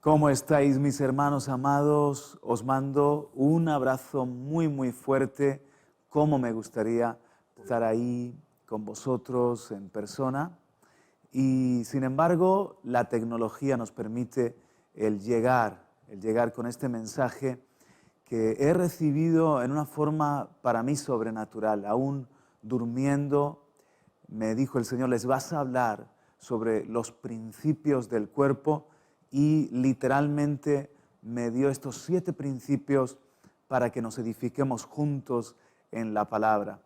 ¿Cómo estáis, mis hermanos amados? Os mando un abrazo muy, muy fuerte. Cómo me gustaría estar ahí con vosotros en persona. Y sin embargo, la tecnología nos permite el llegar con este mensaje que he recibido en una forma para mí sobrenatural. Aún durmiendo, me dijo el Señor, les vas a hablar sobre los principios del cuerpo, y literalmente me dio estos 7 principios para que nos edifiquemos juntos en la palabra.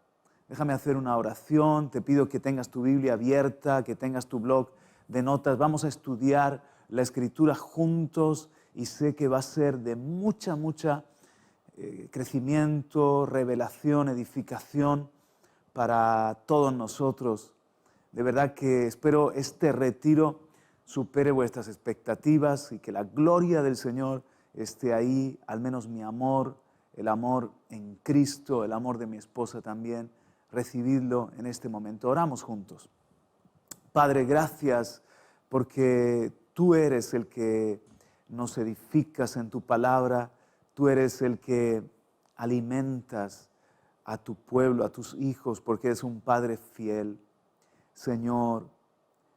Déjame hacer una oración, te pido que tengas tu Biblia abierta, que tengas tu blog de notas. Vamos a estudiar la Escritura juntos y sé que va a ser de mucha crecimiento, revelación, edificación para todos nosotros. De verdad que espero este retiro supere vuestras expectativas y que la gloria del Señor esté ahí, al menos mi amor, el amor en Cristo, el amor de mi esposa también. Recibidlo en este momento. Oramos juntos. Padre, gracias porque tú eres el que nos edificas en tu palabra, tú eres el que alimentas a tu pueblo, a tus hijos, porque eres un Padre fiel. Señor,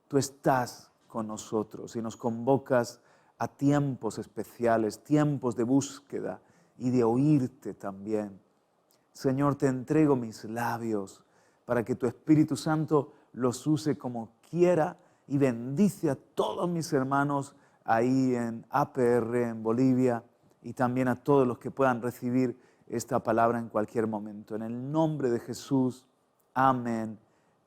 tú estás con nosotros y nos convocas a tiempos especiales, tiempos de búsqueda y de oírte también. Señor, te entrego mis labios para que tu Espíritu Santo los use como quiera y bendice a todos mis hermanos ahí en APR, en Bolivia, y también a todos los que puedan recibir esta palabra en cualquier momento. En el nombre de Jesús, amén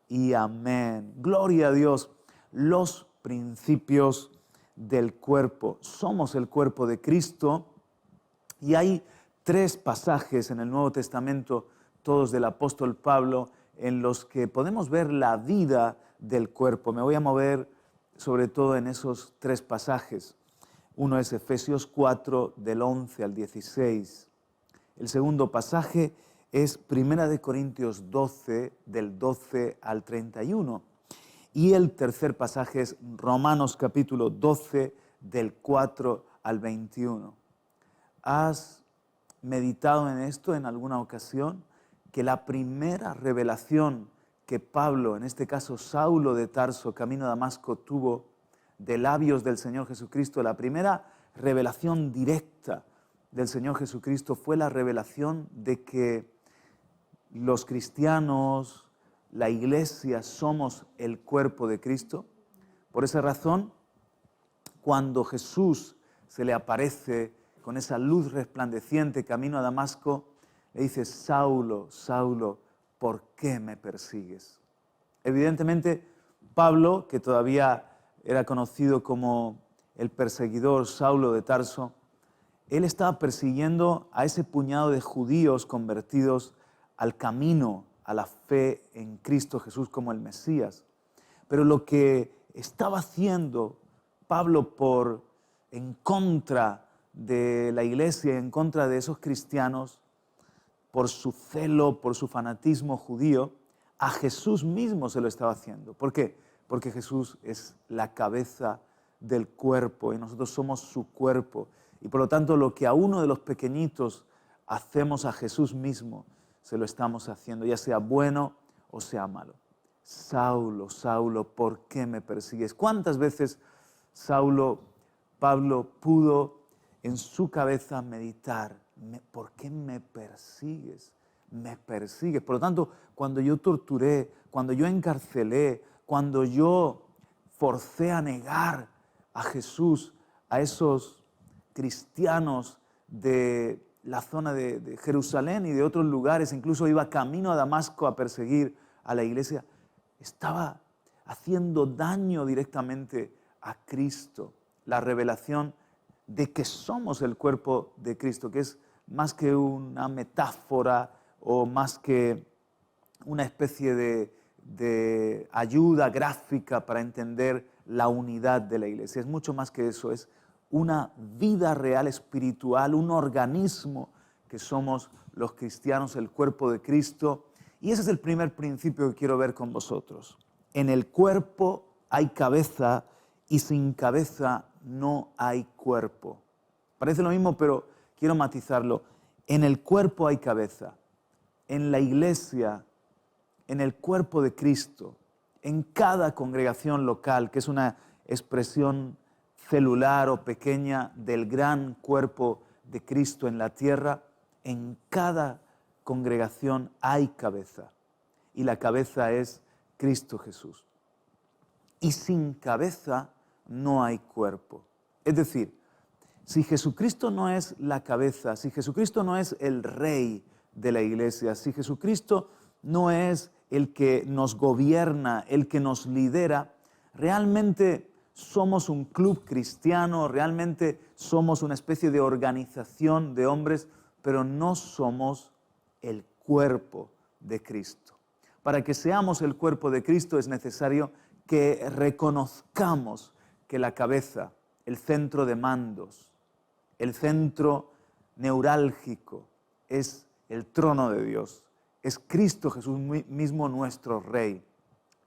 y amén. Gloria a Dios. Los principios del cuerpo. Somos el cuerpo de Cristo y hay 3 pasajes en el Nuevo Testamento, todos del apóstol Pablo, en los que podemos ver la vida del cuerpo. Me voy a mover sobre todo en esos 3 pasajes. Uno es Efesios 4, del 11 al 16. El segundo pasaje es 1 Corintios 12, del 12 al 31. Y el tercer pasaje es Romanos capítulo 12, del 4 al 21. ¿Has meditado en esto en alguna ocasión? Que la primera revelación que Pablo, en este caso Saulo de Tarso, camino a Damasco, tuvo de labios del Señor Jesucristo, la primera revelación directa del Señor Jesucristo fue la revelación de que los cristianos, la iglesia, somos el cuerpo de Cristo. Por esa razón, cuando Jesús se le aparece con esa luz resplandeciente camino a Damasco, le dice: Saulo, Saulo, ¿por qué me persigues? Evidentemente, Pablo, que todavía era conocido como el perseguidor Saulo de Tarso, él estaba persiguiendo a ese puñado de judíos convertidos al camino, a la fe en Cristo Jesús como el Mesías. Pero lo que estaba haciendo Pablo en contra de la iglesia, en contra de esos cristianos, por su celo, por su fanatismo judío, a Jesús mismo se lo estaba haciendo. ¿Por qué? Porque Jesús es la cabeza del cuerpo y nosotros somos su cuerpo. Y por lo tanto, lo que a uno de los pequeñitos hacemos a Jesús mismo, se lo estamos haciendo, ya sea bueno o sea malo. Saulo, Saulo, ¿por qué me persigues? ¿Cuántas veces Pablo pudo en su cabeza meditar: ¿por qué me persigues? Me persigues. Por lo tanto, cuando yo torturé, cuando yo encarcelé, cuando yo forcé a negar a Jesús, a esos cristianos de la zona de Jerusalén y de otros lugares, incluso iba camino a Damasco a perseguir a la iglesia, estaba haciendo daño directamente a Cristo. La revelación de que somos el cuerpo de Cristo, que es más que una metáfora o más que una especie de ayuda gráfica para entender la unidad de la iglesia. Es mucho más que eso, es una vida real espiritual, un organismo que somos los cristianos, el cuerpo de Cristo. Y ese es el primer principio que quiero ver con vosotros. En el cuerpo hay cabeza y sin cabeza no hay cuerpo. Parece lo mismo, pero quiero matizarlo. En el cuerpo hay cabeza. En la iglesia, en el cuerpo de Cristo, en cada congregación local, que es una expresión celular o pequeña del gran cuerpo de Cristo en la tierra, en cada congregación hay cabeza. Y la cabeza es Cristo Jesús. Y sin cabeza no hay cuerpo. Es decir, si Jesucristo no es la cabeza, si Jesucristo no es el rey de la iglesia, si Jesucristo no es el que nos gobierna, el que nos lidera, realmente somos un club cristiano, realmente somos una especie de organización de hombres, pero no somos el cuerpo de Cristo. Para que seamos el cuerpo de Cristo es necesario que reconozcamos que la cabeza, el centro de mandos, el centro neurálgico es el trono de Dios. Es Cristo Jesús mismo nuestro Rey.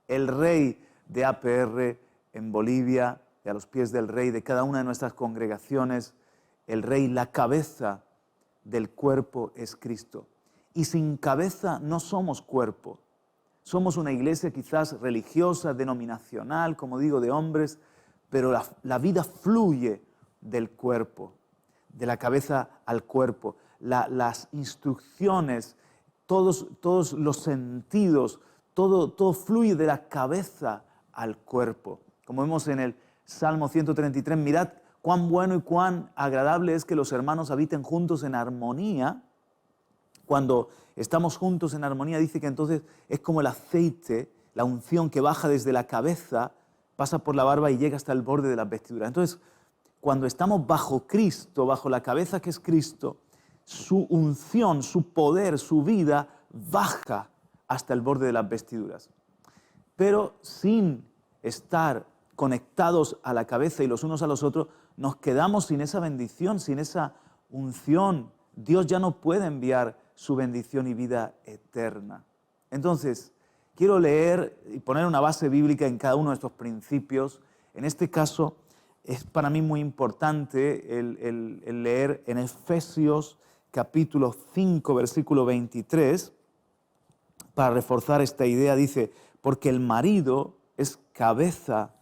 El Rey de APR en Bolivia, y a los pies del Rey de cada una de nuestras congregaciones, el Rey, la cabeza del cuerpo es Cristo. Y sin cabeza no somos cuerpo. Somos una iglesia quizás religiosa, denominacional, como digo, de hombres, pero la vida fluye del cuerpo, de la cabeza al cuerpo. Las instrucciones, todos los sentidos, todo fluye de la cabeza al cuerpo. Como vemos en el Salmo 133, mirad cuán bueno y cuán agradable es que los hermanos habiten juntos en armonía. Cuando estamos juntos en armonía, dice que entonces es como el aceite, la unción que baja desde la cabeza, pasa por la barba y llega hasta el borde de las vestiduras. Entonces, cuando estamos bajo Cristo, bajo la cabeza que es Cristo, su unción, su poder, su vida baja hasta el borde de las vestiduras. Pero sin estar conectados a la cabeza y los unos a los otros, nos quedamos sin esa bendición, sin esa unción. Dios ya no puede enviar su bendición y vida eterna. Entonces, quiero leer y poner una base bíblica en cada uno de estos principios. En este caso, es para mí muy importante el leer en Efesios capítulo 5, versículo 23, para reforzar esta idea. Dice, porque el marido es cabeza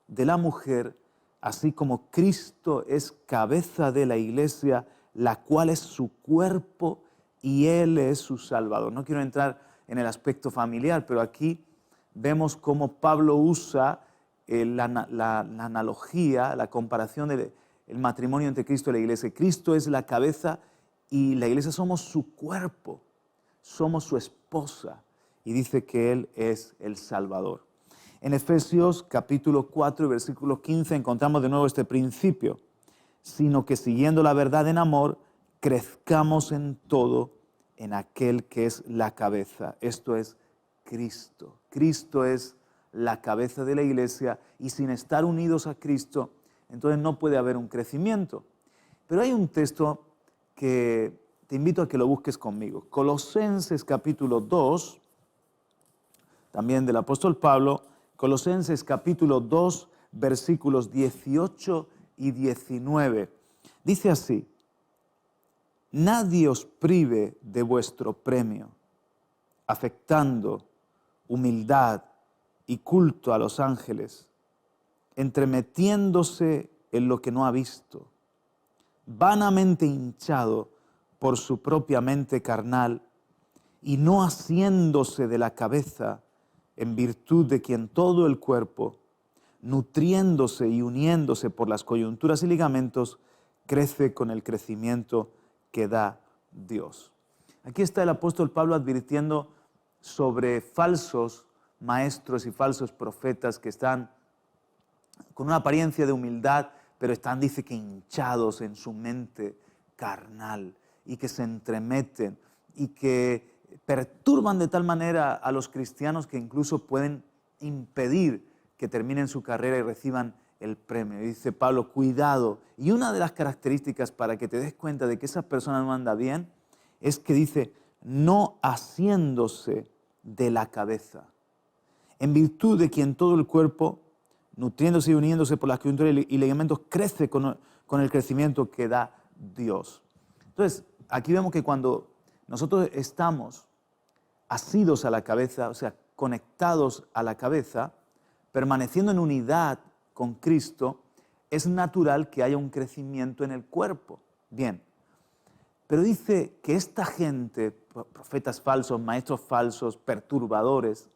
de la mujer, así como Cristo es cabeza de la iglesia, la cual es su cuerpo y Él es su Salvador. No quiero entrar en el aspecto familiar, pero aquí vemos cómo Pablo usa la analogía, la comparación del matrimonio entre Cristo y la iglesia. Cristo es la cabeza y la iglesia somos su cuerpo, somos su esposa. Y dice que Él es el Salvador. En Efesios capítulo 4, versículo 15 encontramos de nuevo este principio. Sino que siguiendo la verdad en amor, crezcamos en todo en aquel que es la cabeza. Esto es Cristo. Cristo es la cabeza de la iglesia y sin estar unidos a Cristo, entonces no puede haber un crecimiento. Pero hay un texto que te invito a que lo busques conmigo. Colosenses capítulo 2, también del apóstol Pablo, Colosenses capítulo 2, versículos 18 y 19. Dice así, nadie os prive de vuestro premio, afectando humildad y culto a los ángeles, entremetiéndose en lo que no ha visto, vanamente hinchado por su propia mente carnal y no haciéndose de la cabeza en virtud de quien todo el cuerpo, nutriéndose y uniéndose por las coyunturas y ligamentos, crece con el crecimiento que da Dios. Aquí está el apóstol Pablo advirtiendo sobre falsos maestros y falsos profetas que están con una apariencia de humildad, pero están, dice que hinchados en su mente carnal y que se entremeten y que perturban de tal manera a los cristianos que incluso pueden impedir que terminen su carrera y reciban el premio. Y dice Pablo, cuidado. Y una de las características para que te des cuenta de que esa persona no anda bien es que dice, no haciéndose de la cabeza, en virtud de quien todo el cuerpo, nutriéndose y uniéndose por las coyunturas y ligamentos, crece con el crecimiento que da Dios. Entonces, aquí vemos que cuando nosotros estamos asidos a la cabeza, o sea, conectados a la cabeza, permaneciendo en unidad con Cristo, es natural que haya un crecimiento en el cuerpo. Bien, pero dice que esta gente, profetas falsos, maestros falsos, perturbadores,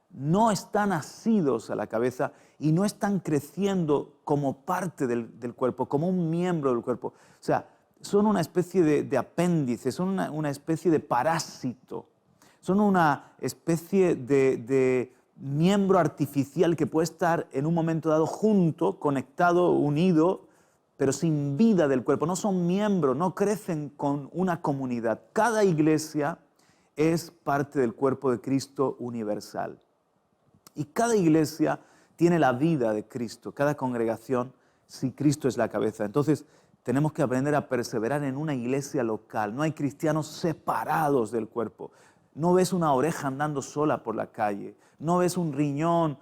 no están asidos a la cabeza y no están creciendo como parte del cuerpo, como un miembro del cuerpo. O sea, son una especie de apéndice, son una especie de parásito, son una especie de miembro artificial que puede estar en un momento dado junto, conectado, unido, pero sin vida del cuerpo. No son miembros, no crecen con una comunidad. Cada iglesia es parte del cuerpo de Cristo universal. Y cada iglesia tiene la vida de Cristo, cada congregación, si Cristo es la cabeza. Entonces, tenemos que aprender a perseverar en una iglesia local. No hay cristianos separados del cuerpo. No ves una oreja andando sola por la calle. No ves un riñón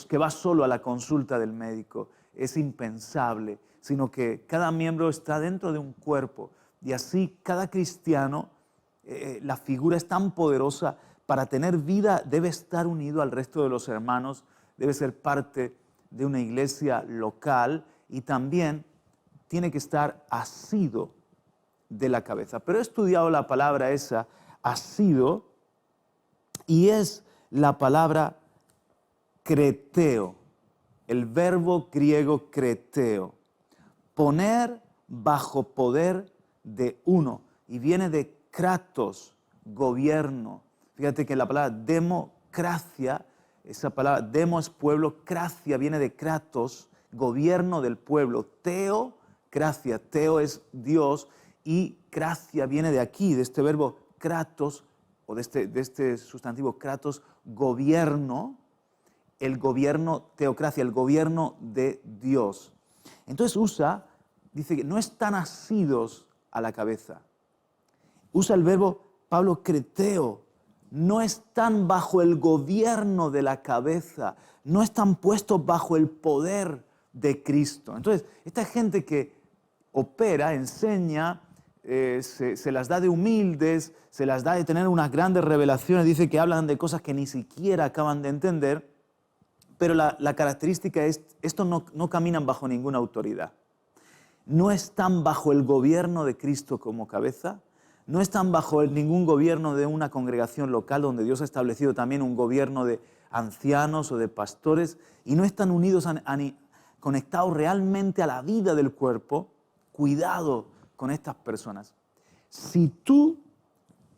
que va solo a la consulta del médico. Es impensable, sino que cada miembro está dentro de un cuerpo. Y así cada cristiano, la figura es tan poderosa. Para tener vida debe estar unido al resto de los hermanos, debe ser parte de una iglesia local y también tiene que estar asido de la cabeza. Pero he estudiado la palabra esa, asido, y es la palabra creteo, el verbo griego creteo, poner bajo poder de uno, y viene de kratos, gobierno. Fíjate que la palabra democracia, esa palabra demo es pueblo, cracia viene de kratos, gobierno del pueblo, teocracia, teo es Dios y cracia viene de aquí, de este verbo kratos, o de este sustantivo kratos, gobierno, el gobierno, teocracia, el gobierno de Dios. Entonces dice que no están asidos a la cabeza. Usa el verbo Pablo creteo, no están bajo el gobierno de la cabeza, no están puestos bajo el poder de Cristo. Entonces, esta gente que opera, enseña, se las da de humildes, se las da de tener unas grandes revelaciones, dice que hablan de cosas que ni siquiera acaban de entender, pero la característica es, estos no caminan bajo ninguna autoridad. No están bajo el gobierno de Cristo como cabeza, no están bajo ningún gobierno de una congregación local donde Dios ha establecido también un gobierno de ancianos o de pastores y no están unidos, conectados realmente a la vida del cuerpo. Cuidado con estas personas. Si tú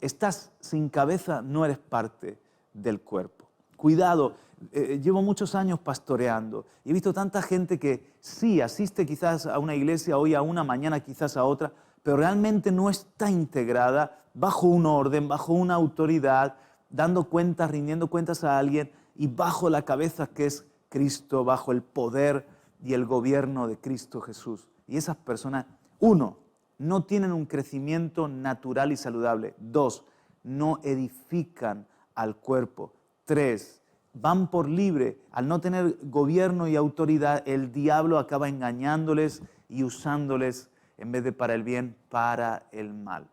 estás sin cabeza, no eres parte del cuerpo. Cuidado, llevo muchos años pastoreando y he visto tanta gente que sí asiste quizás a una iglesia hoy a una, mañana quizás a otra, pero realmente no está integrada bajo un orden, bajo una autoridad, dando cuentas, rindiendo cuentas a alguien y bajo la cabeza que es Cristo, bajo el poder y el gobierno de Cristo Jesús. Y esas personas, 1, no tienen un crecimiento natural y saludable. 2, no edifican al cuerpo. 3, van por libre. Al no tener gobierno y autoridad, el diablo acaba engañándoles y usándoles en vez de para el bien, para el mal.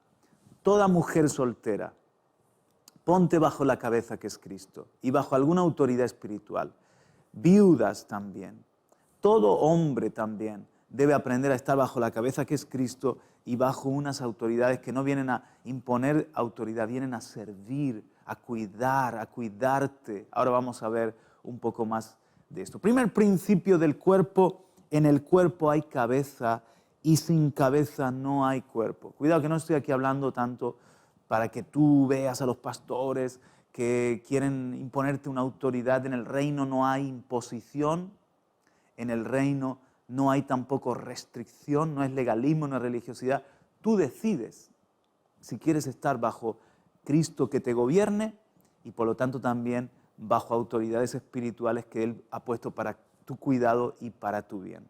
Toda mujer soltera, ponte bajo la cabeza que es Cristo y bajo alguna autoridad espiritual. Viudas también. Todo hombre también debe aprender a estar bajo la cabeza que es Cristo y bajo unas autoridades que no vienen a imponer autoridad, vienen a servir, a cuidar, a cuidarte. Ahora vamos a ver un poco más de esto. Primer principio del cuerpo: en el cuerpo hay cabeza y sin cabeza no hay cuerpo. Cuidado que no estoy aquí hablando tanto para que tú veas a los pastores que quieren imponerte una autoridad. En el reino no hay imposición, en el reino no hay tampoco restricción, no es legalismo, no es religiosidad. Tú decides si quieres estar bajo Cristo que te gobierne y por lo tanto también bajo autoridades espirituales que Él ha puesto para tu cuidado y para tu bien.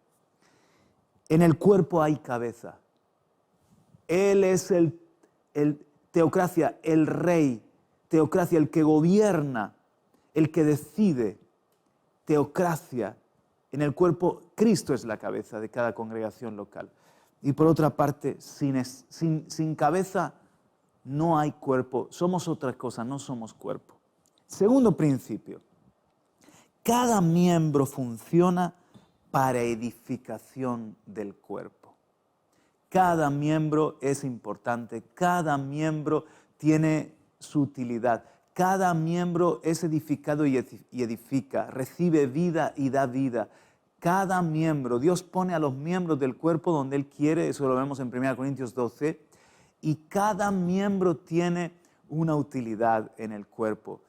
En el cuerpo hay cabeza. Él es el teocracia, el rey, teocracia, el que gobierna, el que decide, teocracia, en el cuerpo, Cristo es la cabeza de cada congregación local. Y por otra parte, sin cabeza no hay cuerpo. Somos otra cosa, no somos cuerpo. Segundo principio, cada miembro funciona para edificación del cuerpo. Cada miembro es importante, cada miembro tiene su utilidad, cada miembro es edificado y edifica, recibe vida y da vida. Cada miembro, Dios pone a los miembros del cuerpo donde Él quiere, eso lo vemos en 1 Corintios 12, y cada miembro tiene una utilidad en el cuerpo.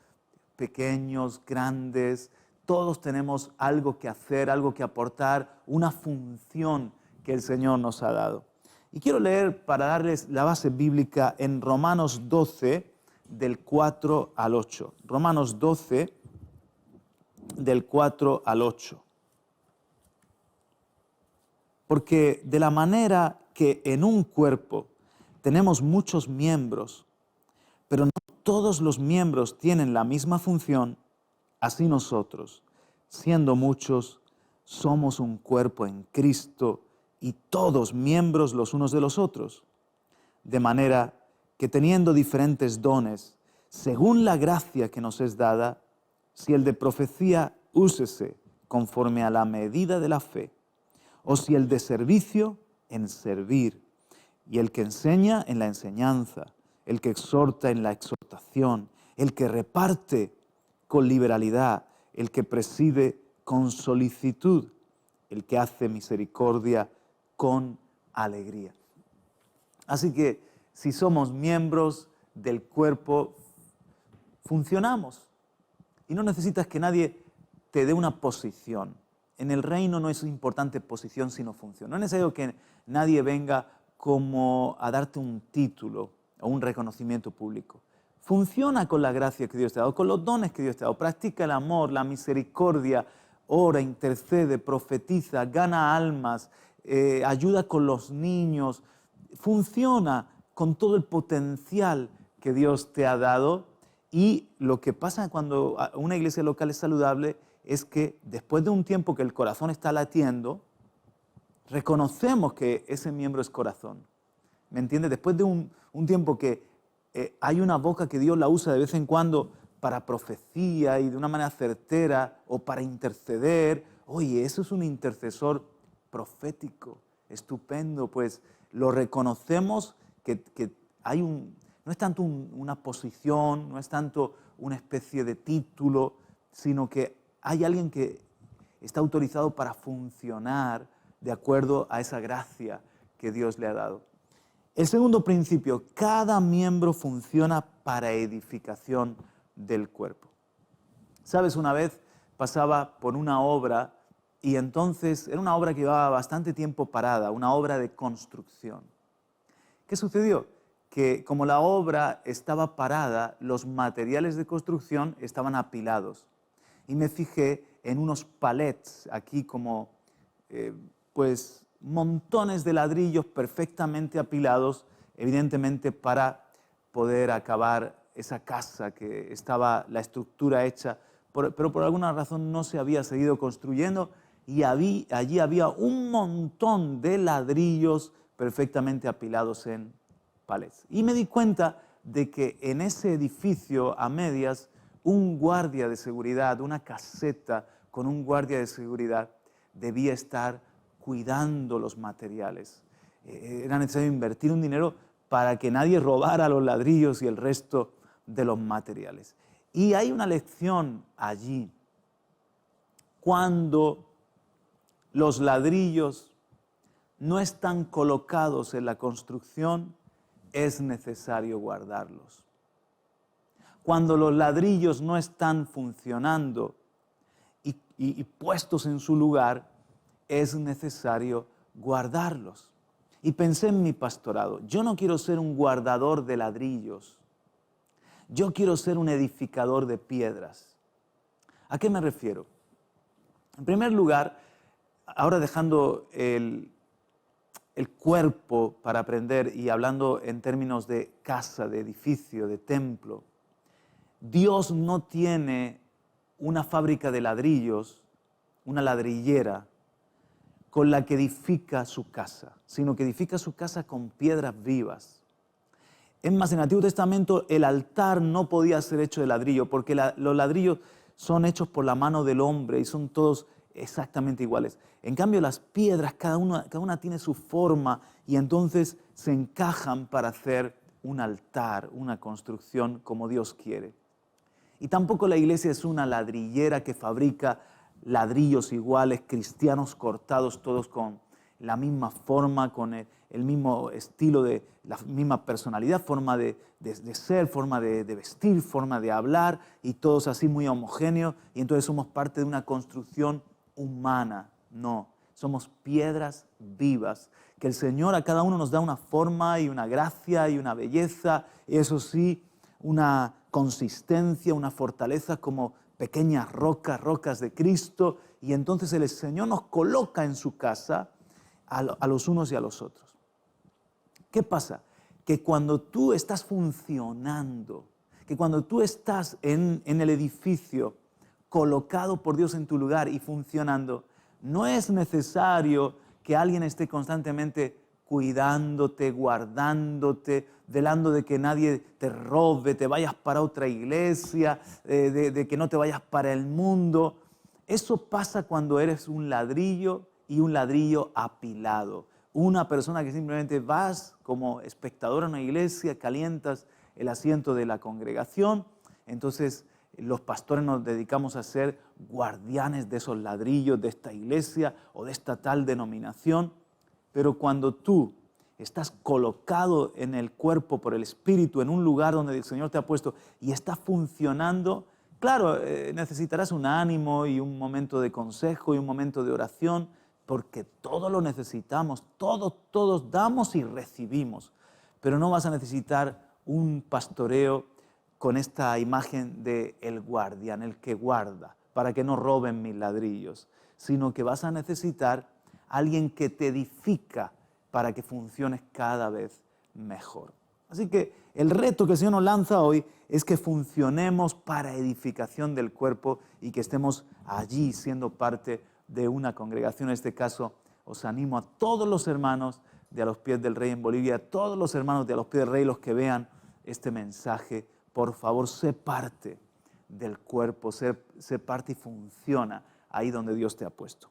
Pequeños, grandes, todos tenemos algo que hacer, algo que aportar, una función que el Señor nos ha dado. Y quiero leer para darles la base bíblica en Romanos 12, del 4 al 8. Romanos 12, del 4 al 8. Porque de la manera que en un cuerpo tenemos muchos miembros, pero no todos los miembros tienen la misma función, así nosotros, siendo muchos, somos un cuerpo en Cristo y todos miembros los unos de los otros. De manera que teniendo diferentes dones, según la gracia que nos es dada, si el de profecía, úsese conforme a la medida de la fe, o si el de servicio, en servir, y el que enseña, en la enseñanza, el que exhorta, en la exhortación, el que reparte, con liberalidad, el que preside, con solicitud, el que hace misericordia, con alegría. Así que si somos miembros del cuerpo, funcionamos. Y no necesitas que nadie te dé una posición. En el reino no es importante posición, sino función. No es necesario que nadie venga como a darte un título o un reconocimiento público. Funciona con la gracia que Dios te ha dado, con los dones que Dios te ha dado. Practica el amor, la misericordia, ora, intercede, profetiza, gana almas, ayuda con los niños. Funciona con todo el potencial que Dios te ha dado. Y lo que pasa cuando una iglesia local es saludable es que después de un tiempo que el corazón está latiendo, reconocemos que ese miembro es corazón. ¿Me entiendes? Después de un tiempo que hay una boca que Dios la usa de vez en cuando para profecía y de una manera certera o para interceder. Oye, eso es un intercesor profético, estupendo, pues lo reconocemos que hay no es tanto una posición, no es tanto una especie de título, sino que hay alguien que está autorizado para funcionar de acuerdo a esa gracia que Dios le ha dado. El segundo principio, cada miembro funciona para edificación del cuerpo. ¿Sabes? Una vez pasaba por una obra y entonces era una obra que llevaba bastante tiempo parada, una obra de construcción. ¿Qué sucedió? Que como la obra estaba parada, los materiales de construcción estaban apilados. Y me fijé en unos palets, aquí como pues montones de ladrillos perfectamente apilados, evidentemente para poder acabar esa casa que estaba la estructura hecha, pero por alguna razón no se había seguido construyendo y allí había un montón de ladrillos perfectamente apilados en palets. Y me di cuenta de que en ese edificio a medias, un guardia de seguridad, una caseta con un guardia de seguridad, debía estar cuidando los materiales. Era necesario invertir un dinero para que nadie robara los ladrillos y el resto de los materiales. Y hay una lección allí. Cuando los ladrillos no están colocados en la construcción, es necesario guardarlos. Cuando los ladrillos no están funcionando y puestos en su lugar, es necesario guardarlos. Y pensé en mi pastorado. Yo no quiero ser un guardador de ladrillos. Yo quiero ser un edificador de piedras. ¿A qué me refiero? En primer lugar, ahora dejando el cuerpo para aprender y hablando en términos de casa, de edificio, de templo, Dios no tiene una fábrica de ladrillos una ladrillera con la que edifica su casa, sino que edifica su casa con piedras vivas. Es más, en el Antiguo Testamento el altar no podía ser hecho de ladrillo, porque los ladrillos son hechos por la mano del hombre y son todos exactamente iguales. En cambio, las piedras, cada una tiene su forma y entonces se encajan para hacer un altar, una construcción como Dios quiere. Y tampoco la iglesia es una ladrillera que fabrica ladrillos iguales, cristianos cortados, todos con la misma forma, con el mismo estilo, la misma personalidad, forma de ser, forma de vestir, forma de hablar, y todos así muy homogéneos, y entonces somos parte de una construcción humana. No, somos piedras vivas, que el Señor a cada uno nos da una forma y una gracia y una belleza, y eso sí, una consistencia, una fortaleza como pequeñas rocas de Cristo, y entonces el Señor nos coloca en su casa a los unos y a los otros. ¿Qué pasa? Que cuando tú estás funcionando, que cuando tú estás en el edificio, colocado por Dios en tu lugar y funcionando, no es necesario que alguien esté constantemente cuidándote, guardándote, velando de que nadie te robe, te vayas para otra iglesia, de que no te vayas para el mundo. Eso pasa cuando eres un ladrillo y un ladrillo apilado. Una persona que simplemente vas como espectador en una iglesia, calientas el asiento de la congregación, entonces los pastores nos dedicamos a ser guardianes de esos ladrillos, de esta iglesia o de esta tal denominación. Pero cuando tú estás colocado en el cuerpo por el Espíritu, en un lugar donde el Señor te ha puesto y está funcionando, claro, necesitarás un ánimo y un momento de consejo y un momento de oración, porque todos lo necesitamos, todos damos y recibimos. Pero no vas a necesitar un pastoreo con esta imagen de el guardián, el que guarda, para que no roben mis ladrillos, sino que vas a necesitar alguien que te edifica para que funciones cada vez mejor. Así que el reto que el Señor nos lanza hoy es que funcionemos para edificación del cuerpo y que estemos allí siendo parte de una congregación. En este caso, os animo a todos los hermanos de A los Pies del Rey en Bolivia, a todos los hermanos de A los Pies del Rey, los que vean este mensaje, por favor, sé parte del cuerpo, sé parte y funciona ahí donde Dios te ha puesto.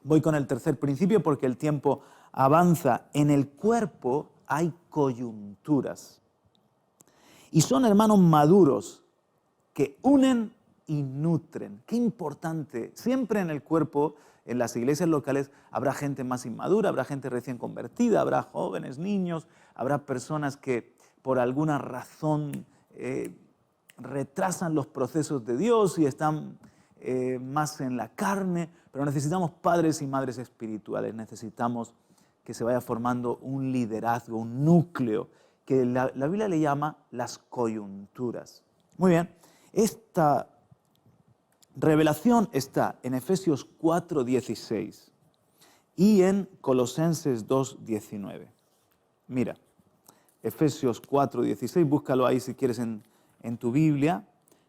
Voy con el tercer principio porque el tiempo avanza. En el cuerpo hay coyunturas y son hermanos maduros que unen y nutren. Qué importante. Siempre en el cuerpo, en las iglesias locales, habrá gente más inmadura, habrá gente recién convertida, habrá jóvenes, niños, habrá personas que por alguna razón retrasan los procesos de Dios y están más en la carne, pero necesitamos padres y madres espirituales, necesitamos que se vaya formando un liderazgo, un núcleo, que la Biblia le llama las coyunturas. Muy bien, esta revelación está en Efesios 4:16 y en Colosenses 2:19. Mira, Efesios 4:16, búscalo ahí si quieres en tu Biblia.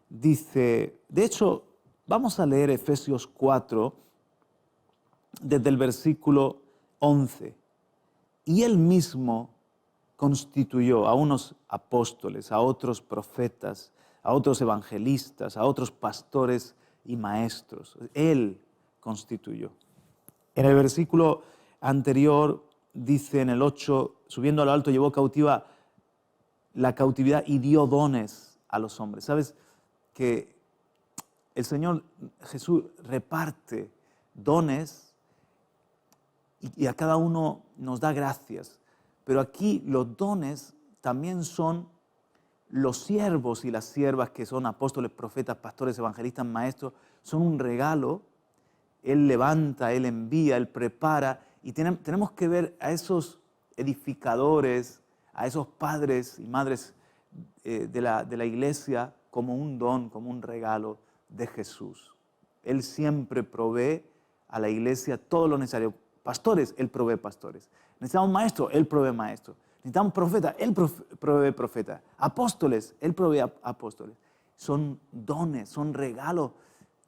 Dice, de hecho, vamos a leer Efesios 4 desde el versículo 11. Y él mismo constituyó a unos apóstoles, a otros profetas, a otros evangelistas, a otros pastores y maestros. Él constituyó. En el versículo anterior dice en el 8, subiendo a lo alto llevó cautiva la cautividad y dio dones a los hombres. ¿Sabes que el Señor Jesús reparte dones y a cada uno nos da gracias? Pero aquí los dones también son los siervos y las siervas que son apóstoles, profetas, pastores, evangelistas, maestros, son un regalo. Él levanta, Él envía, Él prepara, y tenemos que ver a esos edificadores, a esos padres y madres de la iglesia como un don, como un regalo de Jesús. Él siempre provee a la iglesia todo lo necesario. Pastores, Él provee pastores. Necesitamos maestros, Él provee maestros. Necesitamos profetas, Él provee profetas. Apóstoles, Él provee apóstoles. Son dones, son regalos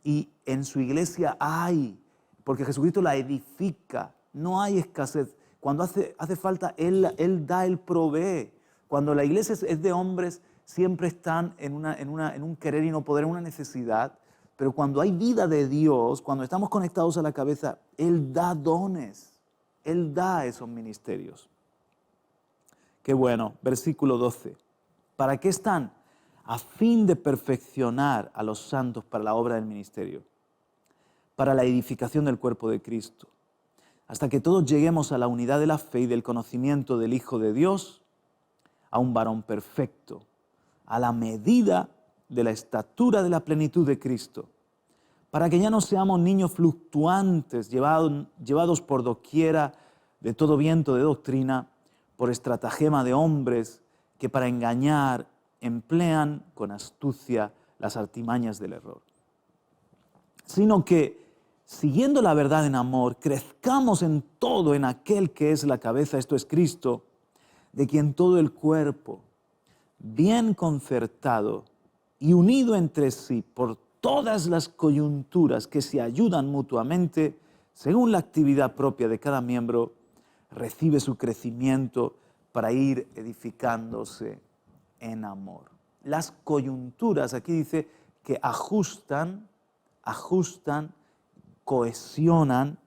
y en su iglesia hay, porque Jesucristo la edifica, no hay escasez. Cuando hace falta, Él da, Él provee. Cuando la iglesia es de hombres, siempre están en un querer y no poder, en una necesidad. Pero cuando hay vida de Dios, cuando estamos conectados a la cabeza, Él da dones, Él da esos ministerios. Qué bueno, versículo 12. ¿Para qué están? A fin de perfeccionar a los santos para la obra del ministerio, para la edificación del cuerpo de Cristo, hasta que todos lleguemos a la unidad de la fe y del conocimiento del Hijo de Dios, a un varón perfecto, a la medida de la estatura de la plenitud de Cristo, para que ya no seamos niños fluctuantes, llevados por doquiera de todo viento de doctrina, por estratagema de hombres que para engañar emplean con astucia las artimañas del error. Sino que, siguiendo la verdad en amor, crezcamos en todo en aquel que es la cabeza, esto es Cristo, de quien todo el cuerpo, bien concertado y unido entre sí por todas las coyunturas que se ayudan mutuamente, según la actividad propia de cada miembro, recibe su crecimiento para ir edificándose en amor. Las coyunturas, aquí dice que ajustan, cohesionan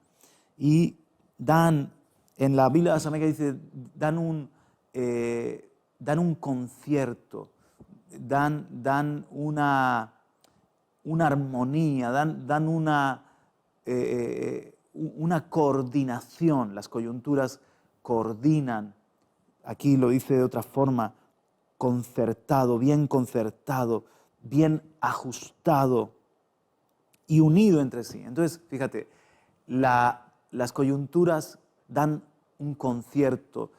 y dan, en la Biblia de las Américas dice, dan un concierto, dan una armonía, dan una coordinación. Las coyunturas coordinan, aquí lo dice de otra forma, concertado, bien ajustado y unido entre sí. Entonces, fíjate, las coyunturas dan un concierto,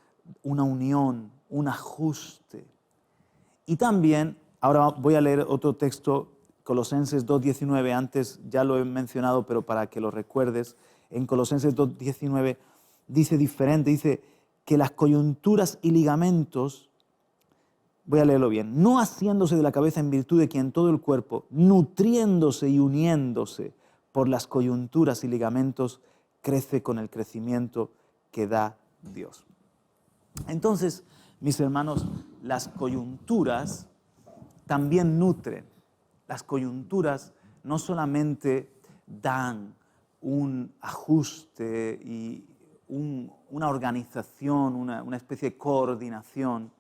una unión, un ajuste. Y también, ahora voy a leer otro texto, Colosenses 2:19, antes ya lo he mencionado, pero para que lo recuerdes, en Colosenses 2:19 dice diferente, dice que las coyunturas y ligamentos, voy a leerlo bien, no haciéndose de la cabeza en virtud de quien todo el cuerpo, nutriéndose y uniéndose por las coyunturas y ligamentos, crece con el crecimiento que da Dios. Entonces, mis hermanos, las coyunturas también nutren. Las coyunturas no solamente dan un ajuste y una organización, una especie de coordinación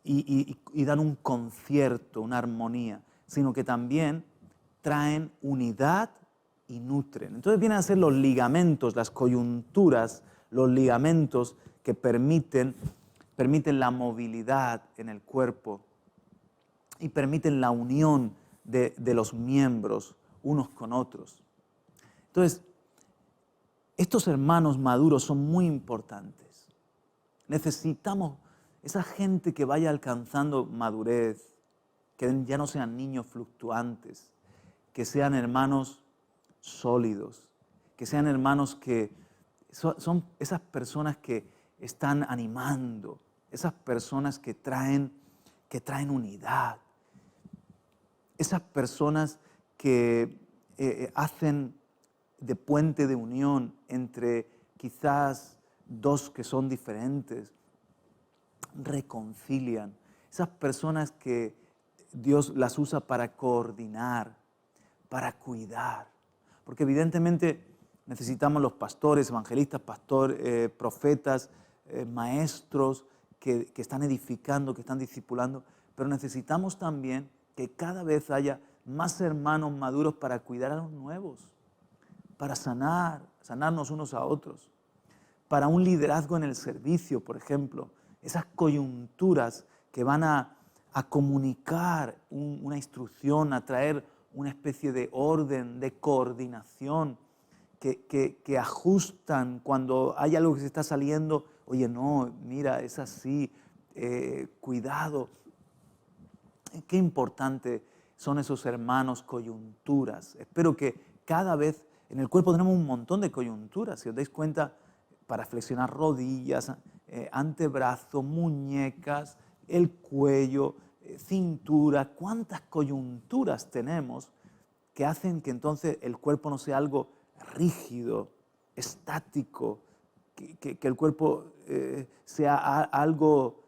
y dan un concierto, una armonía, sino que también traen unidad y nutren. Entonces vienen a ser los ligamentos, las coyunturas, los ligamentos que permiten la movilidad en el cuerpo y permiten la unión de los miembros unos con otros. Entonces, estos hermanos maduros son muy importantes. Necesitamos esa gente que vaya alcanzando madurez, que ya no sean niños fluctuantes, que sean hermanos sólidos, que sean hermanos que son esas personas que están animando, esas personas que traen unidad, esas personas que hacen de puente de unión entre quizás dos que son diferentes, reconcilian, esas personas que Dios las usa para coordinar, para cuidar, porque evidentemente necesitamos los pastores, evangelistas, profetas, maestros que están edificando, que están discipulando, pero necesitamos también que cada vez haya más hermanos maduros para cuidar a los nuevos, para sanarnos unos a otros, para un liderazgo en el servicio, por ejemplo, esas coyunturas que van a comunicar una instrucción, a traer una especie de orden, de coordinación, que ajustan cuando hay algo que se está saliendo. Oye, no, mira, es así, cuidado. Qué importante son esos hermanos coyunturas. Espero que cada vez en el cuerpo tenemos un montón de coyunturas. Si os dais cuenta, para flexionar rodillas, antebrazo, muñecas, el cuello, cintura, cuántas coyunturas tenemos que hacen que entonces el cuerpo no sea algo rígido, estático, que el cuerpo sea algo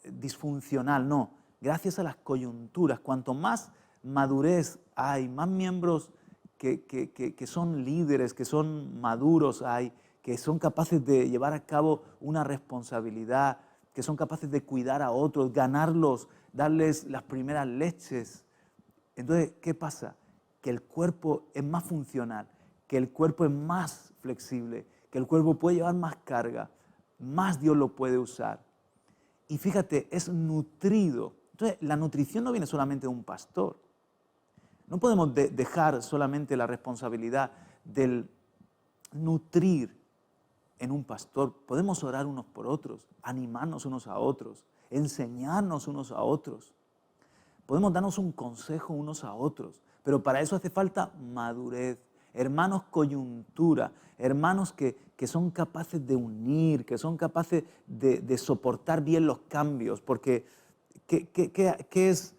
disfuncional. No, gracias a las coyunturas, cuanto más madurez hay, más miembros que son líderes, que son maduros hay, que son capaces de llevar a cabo una responsabilidad, que son capaces de cuidar a otros, ganarlos, darles las primeras leches. Entonces, ¿qué pasa? Que el cuerpo es más funcional, que el cuerpo es más flexible, que el cuerpo puede llevar más carga, más Dios lo puede usar. Y fíjate, es nutrido. Entonces, la nutrición no viene solamente de un pastor. No podemos dejar solamente la responsabilidad del nutrir en un pastor. Podemos orar unos por otros, animarnos unos a otros, enseñarnos unos a otros. Podemos darnos un consejo unos a otros, pero para eso hace falta madurez. Hermanos coyuntura, hermanos que son capaces de unir, que son capaces de soportar bien los cambios, porque ¿qué es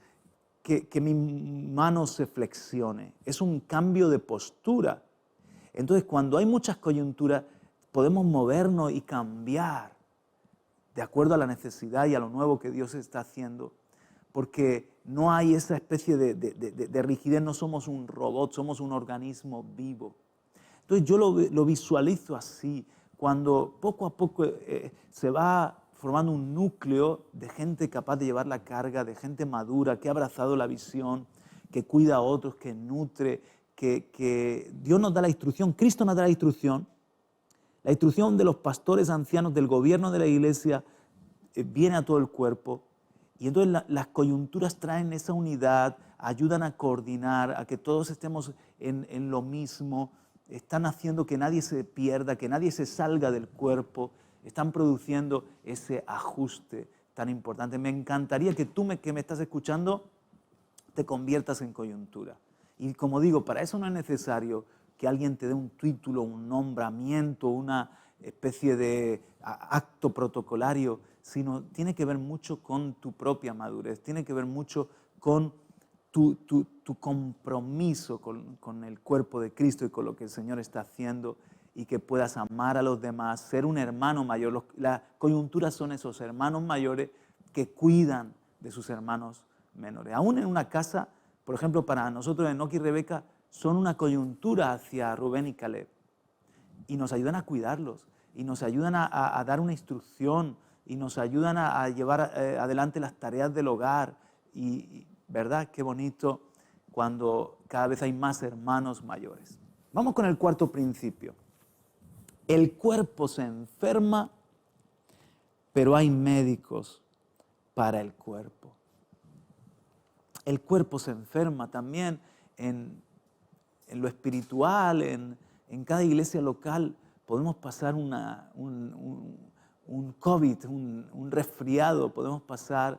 que mi mano se flexione? Es un cambio de postura. Entonces, cuando hay muchas coyunturas, podemos movernos y cambiar de acuerdo a la necesidad y a lo nuevo que Dios está haciendo, porque no hay esa especie de rigidez, no somos un robot, somos un organismo vivo. Entonces yo lo visualizo así, cuando poco a poco se va formando un núcleo de gente capaz de llevar la carga, de gente madura, que ha abrazado la visión, que cuida a otros, que nutre, que Dios nos da la instrucción, Cristo nos da la instrucción de los pastores ancianos, del gobierno de la iglesia, viene a todo el cuerpo. Y entonces las coyunturas traen esa unidad, ayudan a coordinar, a que todos estemos en lo mismo, están haciendo que nadie se pierda, que nadie se salga del cuerpo, están produciendo ese ajuste tan importante. Me encantaría que tú que me estás escuchando te conviertas en coyuntura. Y como digo, para eso no es necesario que alguien te dé un título, un nombramiento, una especie de acto protocolario, sino tiene que ver mucho con tu propia madurez, tiene que ver mucho con tu compromiso con el cuerpo de Cristo y con lo que el Señor está haciendo, y que puedas amar a los demás, ser un hermano mayor. Las coyunturas son esos hermanos mayores que cuidan de sus hermanos menores. Aún en una casa, por ejemplo, para nosotros Enoc y Rebeca, son una coyuntura hacia Rubén y Caleb. Y nos ayudan a cuidarlos, y nos ayudan a dar una instrucción, y nos ayudan a llevar adelante las tareas del hogar. Y ¿verdad? Qué bonito cuando cada vez hay más hermanos mayores. Vamos con el cuarto principio. El cuerpo se enferma, pero hay médicos para el cuerpo. El cuerpo se enferma también en lo espiritual, en cada iglesia local. Podemos pasar un COVID, un resfriado, podemos pasar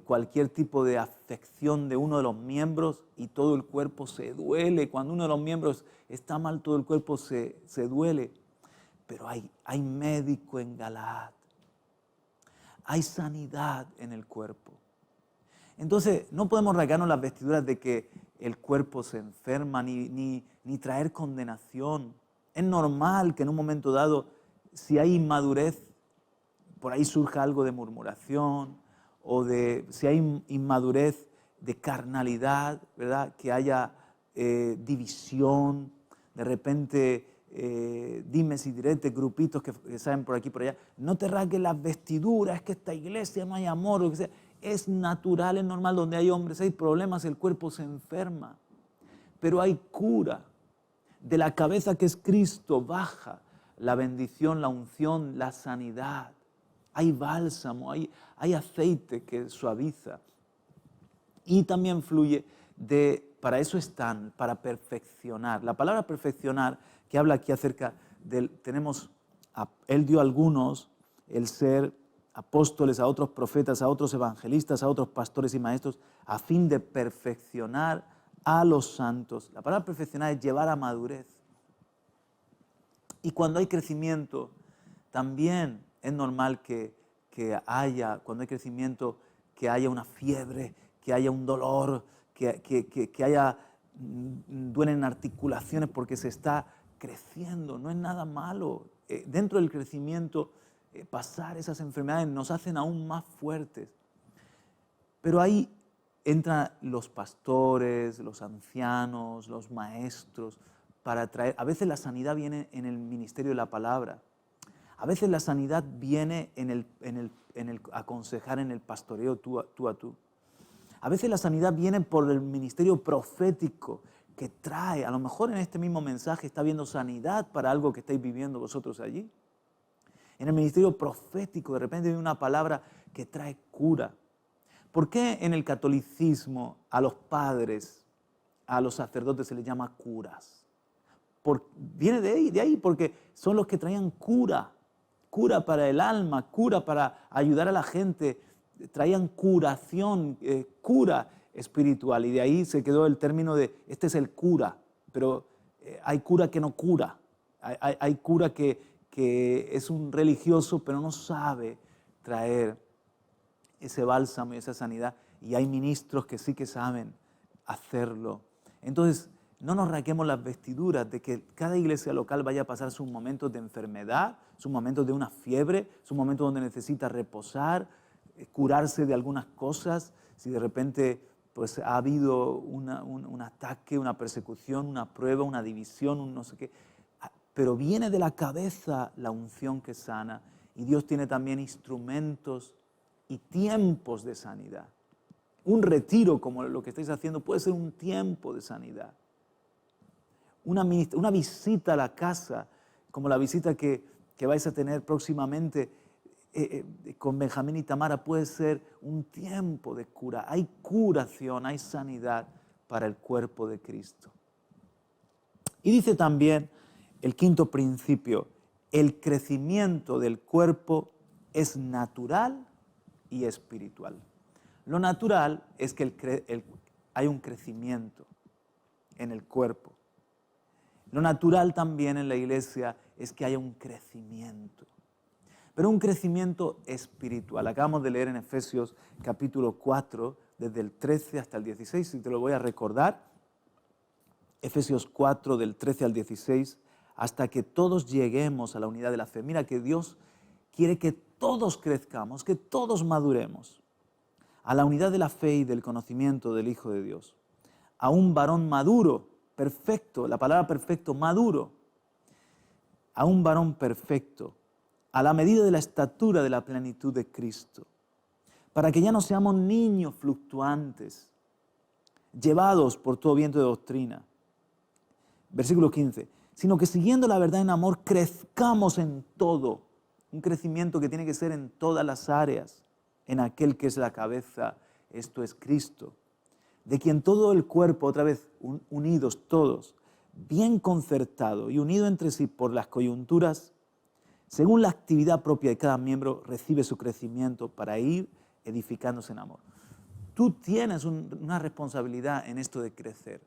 cualquier tipo de afección de uno de los miembros y todo el cuerpo se duele. Cuando uno de los miembros está mal, todo el cuerpo se duele. Pero hay médico en Galaad, hay sanidad en el cuerpo. Entonces, no podemos rasgarnos las vestiduras de que el cuerpo se enferma, ni traer condenación. Es normal que en un momento dado, si hay inmadurez, por ahí surja algo de murmuración, o si hay inmadurez de carnalidad, ¿verdad? Que haya división, de repente dimes y diretes, grupitos que salen por aquí y por allá. No te rasgues las vestiduras, es que esta iglesia no hay amor, o lo que sea. Es natural, es normal, donde hay hombres, hay problemas, el cuerpo se enferma. Pero hay cura. De la cabeza que es Cristo baja la bendición, la unción, la sanidad. Hay bálsamo, hay aceite que suaviza. Y también fluye para eso están, para perfeccionar. La palabra perfeccionar, que habla aquí acerca él dio a algunos el ser apóstoles, a otros profetas, a otros evangelistas, a otros pastores y maestros, a fin de perfeccionar a los santos. La palabra perfeccionar es llevar a madurez. Y cuando hay crecimiento, también es normal cuando hay crecimiento, que haya una fiebre, que haya un dolor, que haya duelen articulaciones porque se está creciendo, no es nada malo. Dentro del crecimiento, pasar esas enfermedades nos hacen aún más fuertes. Pero ahí entran los pastores, los ancianos, los maestros, para traer. A veces la sanidad viene en el ministerio de la palabra. A veces la sanidad viene en el aconsejar, en el pastoreo tú a tú. A veces la sanidad viene por el ministerio profético que trae. A lo mejor en este mismo mensaje está habiendo sanidad para algo que estáis viviendo vosotros allí. En el ministerio profético de repente hay una palabra que trae cura. ¿Por qué en el catolicismo a los padres, a los sacerdotes se les llama curas? Viene de ahí, porque son los que traían cura para el alma, cura para ayudar a la gente, traían curación, cura espiritual, y de ahí se quedó el término de este es el cura, pero hay cura que no cura, hay cura que es un religioso pero no sabe traer ese bálsamo y esa sanidad, y hay ministros que sí que saben hacerlo. Entonces, no nos rasguemos las vestiduras de que cada iglesia local vaya a pasar sus momentos de enfermedad, sus momentos de una fiebre, sus momentos donde necesita reposar, curarse de algunas cosas. Si de repente pues, ha habido un ataque, una persecución, una prueba, una división, un no sé qué. Pero viene de la cabeza la unción que sana, y Dios tiene también instrumentos y tiempos de sanidad. Un retiro como lo que estáis haciendo puede ser un tiempo de sanidad. Una visita a la casa, como la visita que vais a tener próximamente con Benjamín y Tamara, puede ser un tiempo de cura. Hay curación, hay sanidad para el cuerpo de Cristo. Y dice también el quinto principio: el crecimiento del cuerpo es natural y espiritual. Lo natural es que hay un crecimiento en el cuerpo. Lo natural también en la iglesia es que haya un crecimiento, pero un crecimiento espiritual. Acabamos de leer en Efesios capítulo 4, desde el 13 hasta el 16, y te lo voy a recordar. Efesios 4, del 13 al 16, hasta que todos lleguemos a la unidad de la fe. Mira que Dios quiere que todos crezcamos, que todos maduremos a la unidad de la fe y del conocimiento del Hijo de Dios, a un varón maduro, perfecto, la palabra perfecto, maduro, a un varón perfecto, a la medida de la estatura de la plenitud de Cristo, para que ya no seamos niños fluctuantes, llevados por todo viento de doctrina. Versículo 15, sino que siguiendo la verdad en amor, crezcamos en todo. Un crecimiento que tiene que ser en todas las áreas, en aquel que es la cabeza, esto es Cristo, de quien todo el cuerpo, otra vez unidos todos, bien concertado y unido entre sí por las coyunturas, según la actividad propia de cada miembro, recibe su crecimiento para ir edificándose en amor. Tú tienes una responsabilidad en esto de crecer.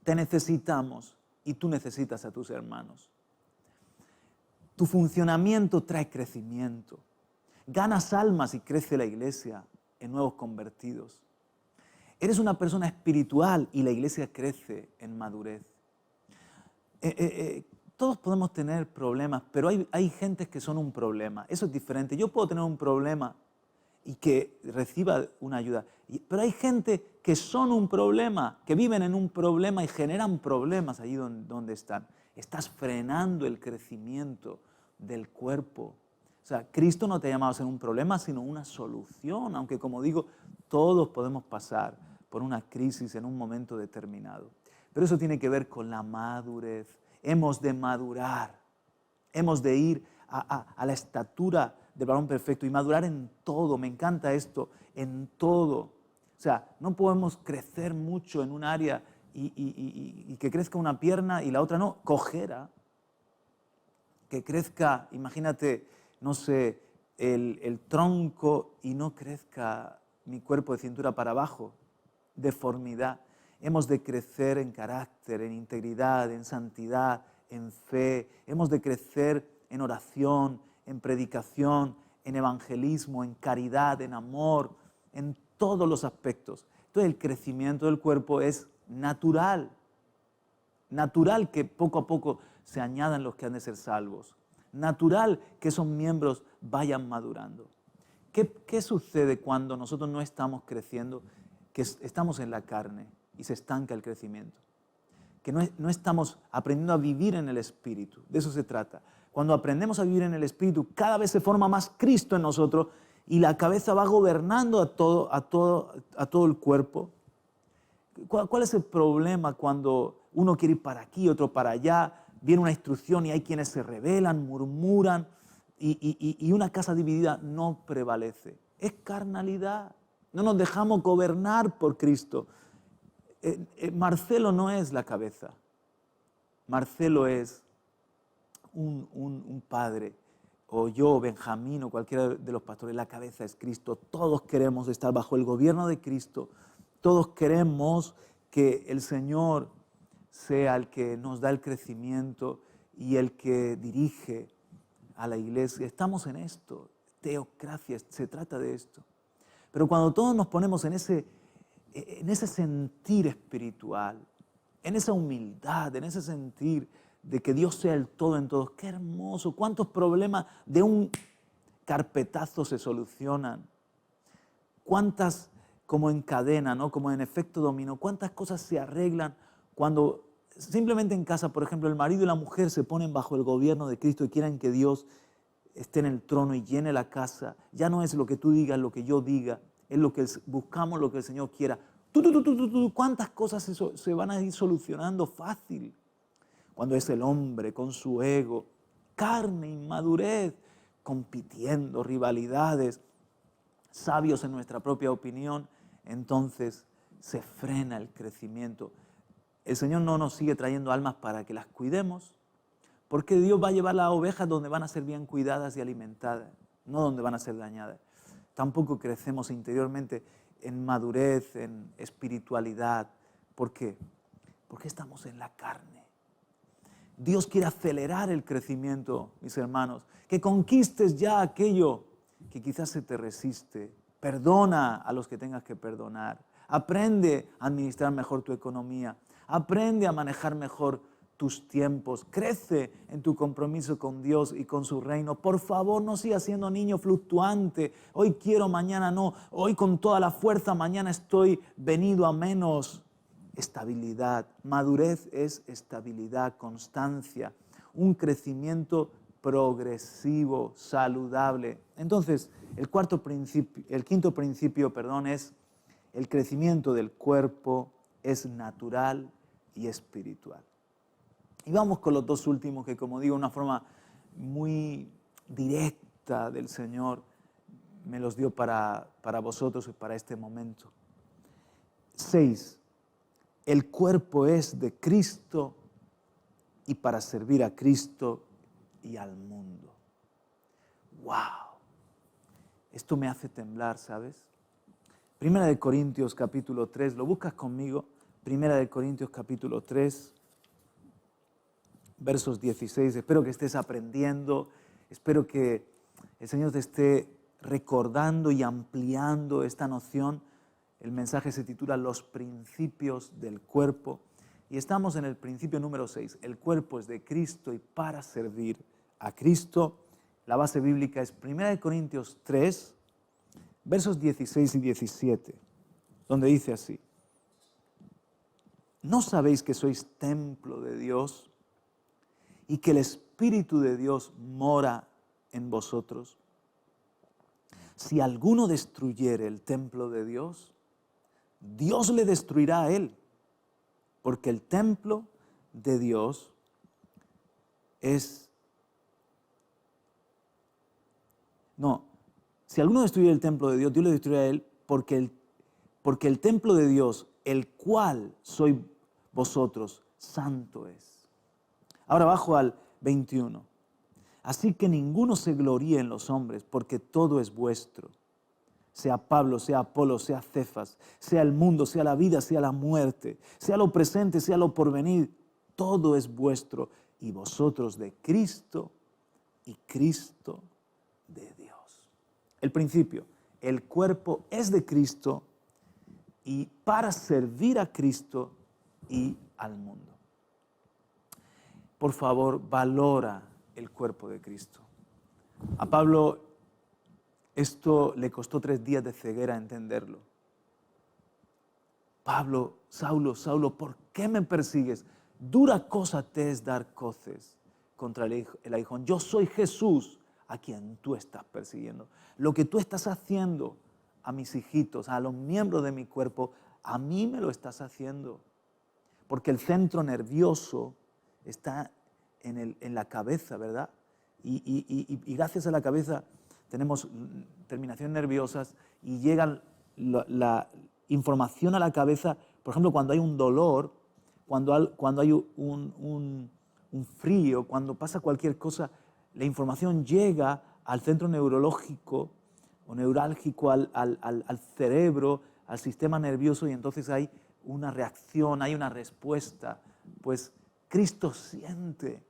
Te necesitamos y tú necesitas a tus hermanos. Tu funcionamiento trae crecimiento. Ganas almas y crece la iglesia en nuevos convertidos. Eres una persona espiritual y la iglesia crece en madurez. Todos podemos tener problemas, pero hay gentes que son un problema. Eso es diferente. Yo puedo tener un problema y que reciba una ayuda. Pero hay gente que son un problema, que viven en un problema y generan problemas allí donde están. Estás frenando el crecimiento del cuerpo. O sea, Cristo no te ha llamado a ser un problema, sino una solución. Aunque, como digo, todos podemos pasar por una crisis en un momento determinado. Pero eso tiene que ver con la madurez. Hemos de madurar. Hemos de ir a la estatura del varón perfecto y madurar en todo. Me encanta esto, en todo. O sea, no podemos crecer mucho en un área y que crezca una pierna y la otra no. Cojera. Que crezca, imagínate, no sé, el tronco y no crezca mi cuerpo de cintura para abajo. Deformidad. Hemos de crecer en carácter, en integridad, en santidad, en fe. Hemos de crecer en oración, en predicación, en evangelismo, en caridad, en amor, en todos los aspectos. Entonces el crecimiento del cuerpo es natural. Natural que poco a poco se añadan los que han de ser salvos. Natural que esos miembros vayan madurando. ¿Qué sucede cuando nosotros no estamos creciendo, que estamos en la carne y se estanca el crecimiento? Que no estamos aprendiendo a vivir en el Espíritu. De eso se trata. Cuando aprendemos a vivir en el Espíritu, cada vez se forma más Cristo en nosotros y la cabeza va gobernando a todo el cuerpo. ¿Cuál es el problema cuando uno quiere ir para aquí, otro para allá? Viene una instrucción y hay quienes se rebelan, murmuran y una casa dividida no prevalece. Es carnalidad. No nos dejamos gobernar por Cristo. Marcelo no es la cabeza. Marcelo es un padre, o yo, Benjamín, o cualquiera de los pastores. La cabeza es Cristo. Todos queremos estar bajo el gobierno de Cristo. Todos queremos que el Señor sea el que nos da el crecimiento y el que dirige a la iglesia. Estamos en esto. Teocracia, se trata de esto. Pero cuando todos nos ponemos en ese sentir espiritual, en esa humildad, en ese sentir de que Dios sea el todo en todos, qué hermoso, cuántos problemas de un carpetazo se solucionan, cuántas, como en cadena, ¿no? Como en efecto dominó, cuántas cosas se arreglan cuando simplemente en casa, por ejemplo, el marido y la mujer se ponen bajo el gobierno de Cristo y quieren que Dios esté en el trono y llene la casa. Ya no es lo que tú digas, lo que yo diga, es lo que buscamos, lo que el Señor quiera. ¿Cuántas cosas se van a ir solucionando fácil? Cuando es el hombre con su ego, carne, inmadurez, compitiendo, rivalidades, sabios en nuestra propia opinión, entonces se frena el crecimiento. El Señor no nos sigue trayendo almas para que las cuidemos, porque Dios va a llevar las ovejas donde van a ser bien cuidadas y alimentadas, no donde van a ser dañadas. Tampoco crecemos interiormente en madurez, en espiritualidad. ¿Por qué? Porque estamos en la carne. Dios quiere acelerar el crecimiento, mis hermanos, que conquistes ya aquello que quizás se te resiste. Perdona a los que tengas que perdonar. Aprende a administrar mejor tu economía. Aprende a manejar mejor tus tiempos. Crece en tu compromiso con Dios y con su reino. Por favor, no sigas siendo niño fluctuante. Hoy quiero, mañana no. Hoy con toda la fuerza, mañana estoy venido a menos. Estabilidad. Madurez es estabilidad, constancia, un crecimiento progresivo, saludable. Entonces, el quinto principio, es el crecimiento del cuerpo es natural y espiritual. Y vamos con los dos últimos que, como digo, una forma muy directa del Señor me los dio para vosotros y para este momento. 6. El cuerpo es de Cristo y para servir a Cristo y al mundo. ¡Wow! Esto me hace temblar, ¿sabes? Primera de Corintios capítulo 3, ¿lo buscas conmigo? Primera de Corintios capítulo 3, versos 16. Espero que estés aprendiendo, espero que el Señor te esté recordando y ampliando esta noción. El mensaje se titula Los principios del cuerpo y estamos en el principio número 6. El cuerpo es de Cristo y para servir a Cristo. La base bíblica es 1 Corintios 3, versos 16 y 17, donde dice así: ¿no sabéis que sois templo de Dios y que el Espíritu de Dios mora en vosotros? Si alguno destruyere el templo de Dios, Dios le destruirá a él, porque el templo de Dios si alguno destruye el templo de Dios, Dios le destruirá a él, porque el templo de Dios, el cual sois vosotros, santo es. Ahora bajo al 21. Así que ninguno se gloríe en los hombres, porque todo es vuestro. Sea Pablo, sea Apolo, sea Cefas, sea el mundo, sea la vida, sea la muerte, sea lo presente, sea lo porvenir, todo es vuestro y vosotros de Cristo y Cristo de Dios. El principio, el cuerpo es de Cristo y para servir a Cristo y al mundo. Por favor, valora el cuerpo de Cristo. A Pablo esto le costó 3 días de ceguera entenderlo. Pablo, Saulo, Saulo, ¿por qué me persigues? Dura cosa te es dar coces contra el aguijón. Yo soy Jesús a quien tú estás persiguiendo. Lo que tú estás haciendo a mis hijitos, a los miembros de mi cuerpo, a mí me lo estás haciendo. Porque el centro nervioso está en la cabeza, ¿verdad? Y gracias a la cabeza tenemos terminaciones nerviosas y llega la información a la cabeza, por ejemplo, cuando hay un dolor, cuando hay un frío, cuando pasa cualquier cosa, la información llega al centro neurológico o neurálgico, al cerebro, al sistema nervioso, y entonces hay una reacción, hay una respuesta. Pues Cristo siente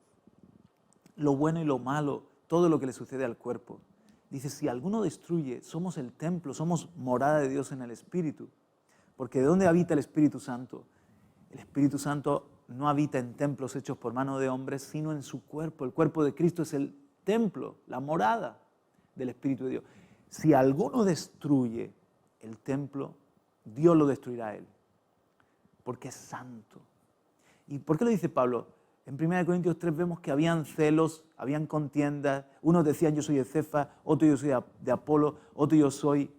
lo bueno y lo malo, todo lo que le sucede al cuerpo. Dice, si alguno destruye, somos el templo, somos morada de Dios en el Espíritu. Porque ¿de dónde habita el Espíritu Santo? El Espíritu Santo no habita en templos hechos por mano de hombres, sino en su cuerpo. El cuerpo de Cristo es el templo, la morada del Espíritu de Dios. Si alguno destruye el templo, Dios lo destruirá a él, porque es santo. ¿Y por qué lo dice Pablo? En 1 Corintios 3 vemos que habían celos, habían contiendas, unos decían yo soy de Cefas, otros yo soy de Apolo, otro yo soy...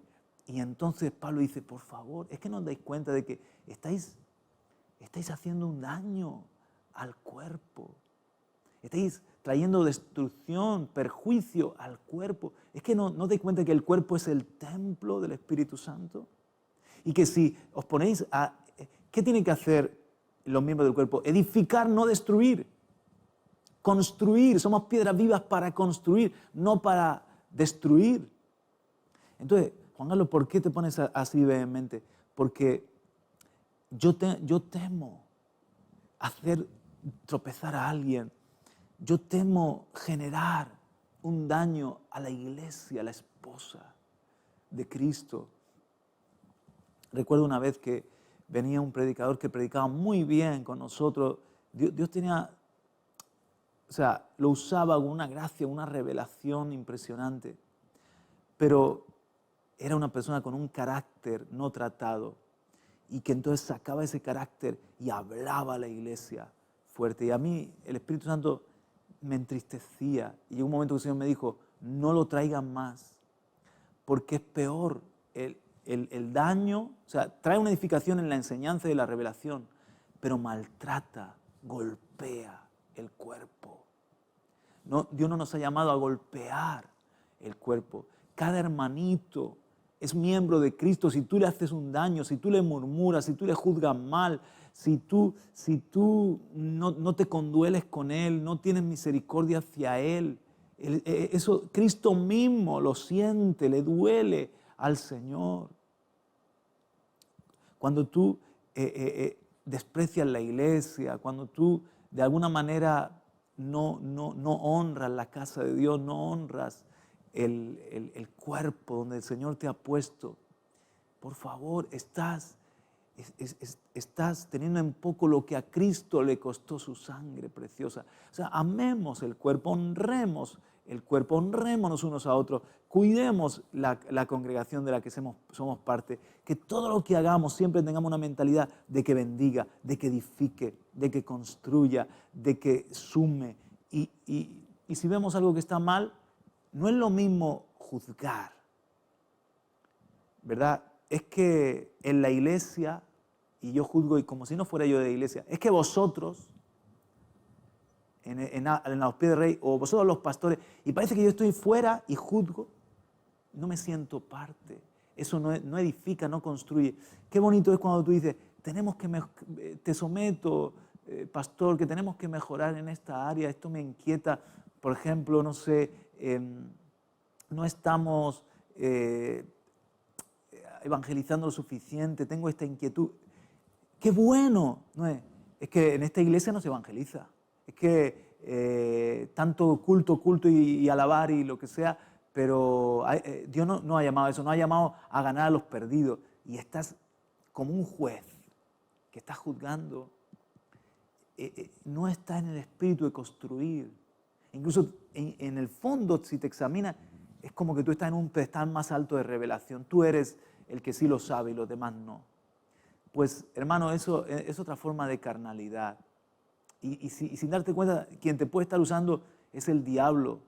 Y entonces Pablo dice, por favor, es que no os dais cuenta de que estáis haciendo un daño al cuerpo. Estáis trayendo destrucción, perjuicio al cuerpo. Es que no os dais cuenta que el cuerpo es el templo del Espíritu Santo. Y que si os ponéis a... ¿Qué tienen que hacer los miembros del cuerpo? Edificar, no destruir. Construir. Somos piedras vivas para construir, no para destruir. Entonces, Juan Carlos, ¿por qué te pones así vehemente? Porque yo temo hacer tropezar a alguien. Yo temo generar un daño a la iglesia, a la esposa de Cristo. Recuerdo una vez que venía un predicador que predicaba muy bien con nosotros. Dios tenía, o sea, lo usaba con una gracia, una revelación impresionante. Pero era una persona con un carácter no tratado y que entonces sacaba ese carácter y hablaba a la iglesia fuerte. Y a mí el Espíritu Santo me entristecía. Y llegó un momento que el Señor me dijo, no lo traigan más, porque es peor el daño. O sea, trae una edificación en la enseñanza y la revelación, pero maltrata, golpea el cuerpo. No, Dios no nos ha llamado a golpear el cuerpo. Cada hermanito es miembro de Cristo. Si tú le haces un daño, si tú le murmuras, si tú le juzgas mal, si tú no te condueles con Él, no tienes misericordia hacia Él, eso Cristo mismo lo siente, le duele al Señor. Cuando tú desprecias la iglesia, cuando tú de alguna manera no honras la casa de Dios, no honras el cuerpo donde el Señor te ha puesto, por favor, estás teniendo en poco lo que a Cristo le costó su sangre preciosa. O sea, amemos el cuerpo, honremos el cuerpo, honrémonos unos a otros, cuidemos la congregación de la que somos parte, que todo lo que hagamos siempre tengamos una mentalidad de que bendiga, de que edifique, de que construya, de que sume. Y si vemos algo que está mal, no es lo mismo juzgar, ¿verdad? Es que en la iglesia, y yo juzgo y como si no fuera yo de la iglesia, es que vosotros, en los pies del rey, o vosotros los pastores, y parece que yo estoy fuera y juzgo, no me siento parte. Eso no edifica, no construye. Qué bonito es cuando tú dices, te someto, pastor, que tenemos que mejorar en esta área, esto me inquieta. Por ejemplo, no sé, no estamos evangelizando lo suficiente, tengo esta inquietud. ¡Qué bueno! ¿No es? Es que en esta iglesia no se evangeliza. Es que tanto culto y alabar y lo que sea, pero Dios no ha llamado a eso, no ha llamado a ganar a los perdidos. Y estás como un juez que está juzgando. no está en el espíritu de construir. Incluso en el fondo, si te examinas, es como que tú estás en un pedestal más alto de revelación. Tú eres el que sí lo sabe y los demás no. Pues, hermano, eso es otra forma de carnalidad. Y sin darte cuenta, quien te puede estar usando es el diablo.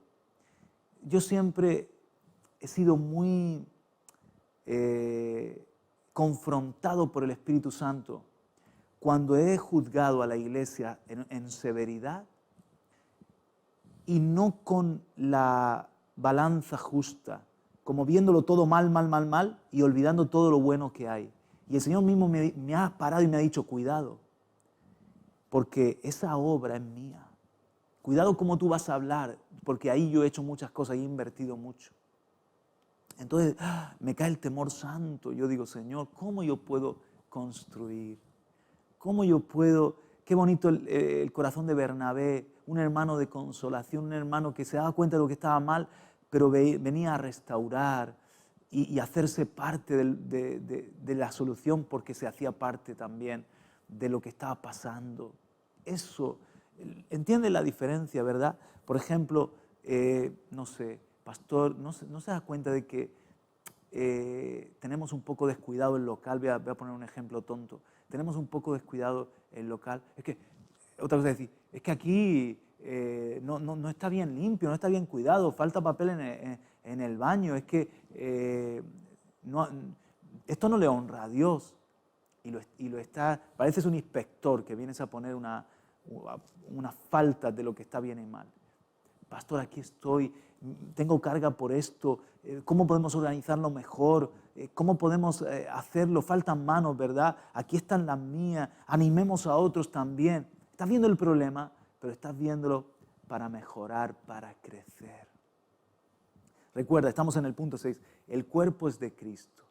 Yo siempre he sido muy confrontado por el Espíritu Santo cuando he juzgado a la iglesia en severidad y no con la balanza justa, como viéndolo todo mal y olvidando todo lo bueno que hay. Y el Señor mismo me ha parado y me ha dicho, cuidado, porque esa obra es mía. Cuidado cómo tú vas a hablar, porque ahí yo he hecho muchas cosas y he invertido mucho. Entonces me cae el temor santo. Yo digo, Señor, ¿cómo yo puedo construir? ¿Cómo yo puedo? Qué bonito el corazón de Bernabé, un hermano de consolación, un hermano que se daba cuenta de lo que estaba mal, pero venía a restaurar y hacerse parte de la solución porque se hacía parte también de lo que estaba pasando. Eso, entiende la diferencia, ¿verdad? Por ejemplo, no sé, pastor, ¿no se da cuenta de que tenemos un poco descuidado el local? Voy a poner un ejemplo tonto. Tenemos un poco descuidado el local. Es que, otra cosa es decir, es que aquí no está bien limpio, no está bien cuidado, falta papel en el baño, es que esto no le honra a Dios. Y lo está, pareces un inspector que vienes a poner una falta de lo que está bien y mal. Pastor, aquí estoy, tengo carga por esto, ¿cómo podemos organizarlo mejor? ¿Cómo podemos hacerlo? Faltan manos, ¿verdad? Aquí están las mías, animemos a otros también. Estás viendo el problema, pero estás viéndolo para mejorar, para crecer. Recuerda, estamos en el punto 6, el cuerpo es de Cristo.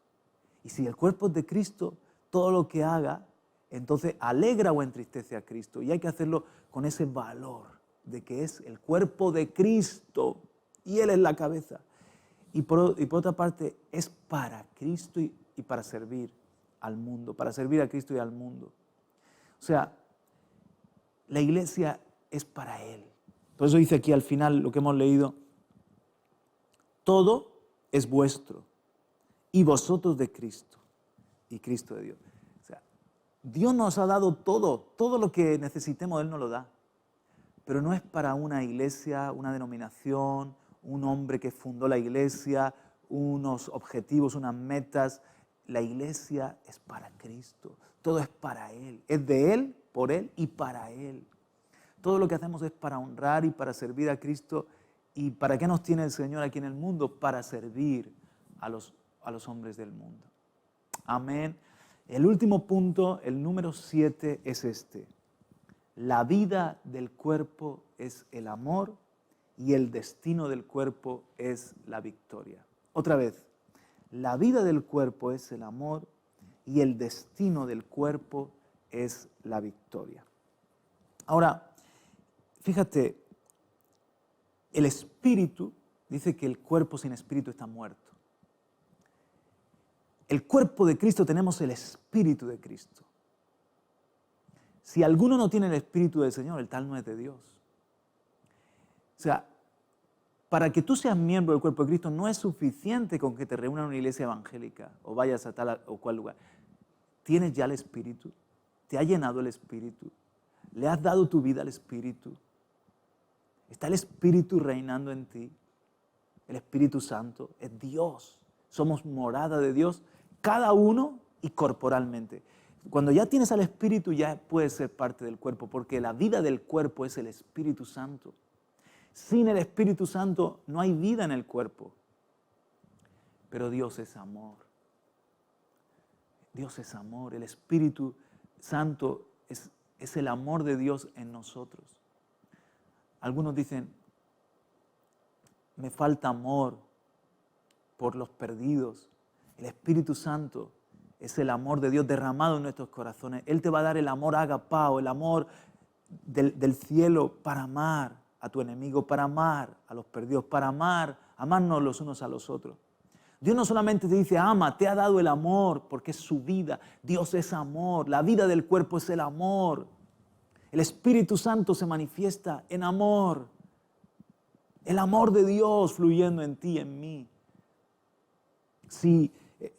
Y si el cuerpo es de Cristo, todo lo que haga, entonces alegra o entristece a Cristo. Y hay que hacerlo con ese valor de que es el cuerpo de Cristo y Él es la cabeza. Y por otra parte, es para Cristo y para servir al mundo, para servir a Cristo y al mundo. O sea, la iglesia es para Él. Por eso dice aquí al final lo que hemos leído, todo es vuestro y vosotros de Cristo y Cristo de Dios. O sea, Dios nos ha dado todo lo que necesitemos, Él nos lo da. Pero no es para una iglesia, una denominación, un hombre que fundó la iglesia, unos objetivos, unas metas. La iglesia es para Cristo. Todo es para Él. Es de Él, por Él y para Él. Todo lo que hacemos es para honrar y para servir a Cristo. ¿Y para qué nos tiene el Señor aquí en el mundo? Para servir a los hombres del mundo. Amén. El último punto, el número 7, es este. La vida del cuerpo es el amor y el destino del cuerpo es la victoria. Otra vez, la vida del cuerpo es el amor y el destino del cuerpo es la victoria. Ahora, fíjate, el espíritu dice que el cuerpo sin espíritu está muerto. El cuerpo de Cristo tenemos el espíritu de Cristo. Si alguno no tiene el Espíritu del Señor, el tal no es de Dios. O sea, para que tú seas miembro del cuerpo de Cristo no es suficiente con que te reúnan en una iglesia evangélica o vayas a tal o cual lugar. Tienes ya el Espíritu, te ha llenado el Espíritu, le has dado tu vida al Espíritu. Está el Espíritu reinando en ti, el Espíritu Santo, es Dios. Somos morada de Dios, cada uno y corporalmente. Cuando ya tienes al Espíritu, ya puedes ser parte del cuerpo, porque la vida del cuerpo es el Espíritu Santo. Sin el Espíritu Santo no hay vida en el cuerpo. Pero Dios es amor. Dios es amor. El Espíritu Santo es el amor de Dios en nosotros. Algunos dicen, me falta amor por los perdidos. El Espíritu Santo es el amor de Dios derramado en nuestros corazones. Él te va a dar el amor agapao, el amor del cielo para amar a tu enemigo, para amar a los perdidos, para amarnos los unos a los otros. Dios no solamente te dice ama, te ha dado el amor porque es su vida. Dios es amor, la vida del cuerpo es el amor. El Espíritu Santo se manifiesta en amor. El amor de Dios fluyendo en ti y en mí. Si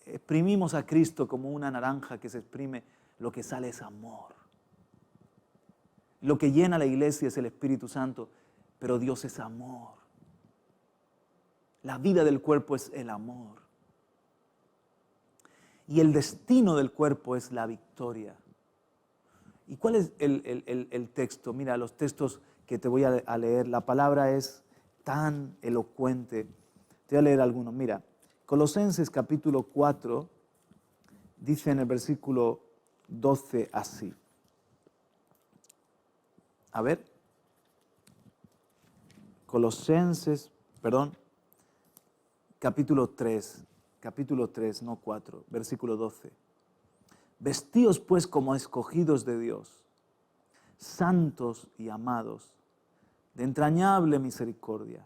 exprimimos a Cristo como una naranja que se exprime, lo que sale es amor. Lo que llena la iglesia es el Espíritu Santo, pero Dios es amor. La vida del cuerpo es el amor. Y el destino del cuerpo es la victoria. ¿Y cuál es el texto? Mira, los textos que te voy a leer, la palabra es tan elocuente. Te voy a leer algunos. Mira, Colosenses capítulo 4 dice en el versículo 12 así. A ver. Colosenses, capítulo 3, no 4, versículo 12. Vestíos pues como escogidos de Dios, santos y amados, de entrañable misericordia,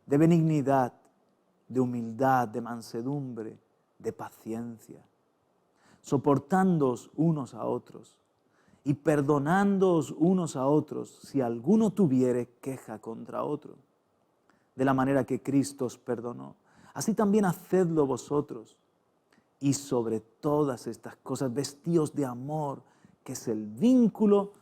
de benignidad, de humildad, de mansedumbre, de paciencia, soportándoos unos a otros y perdonándoos unos a otros si alguno tuviere queja contra otro, de la manera que Cristo os perdonó. Así también hacedlo vosotros. Y sobre todas estas cosas, vestíos de amor, que es el vínculo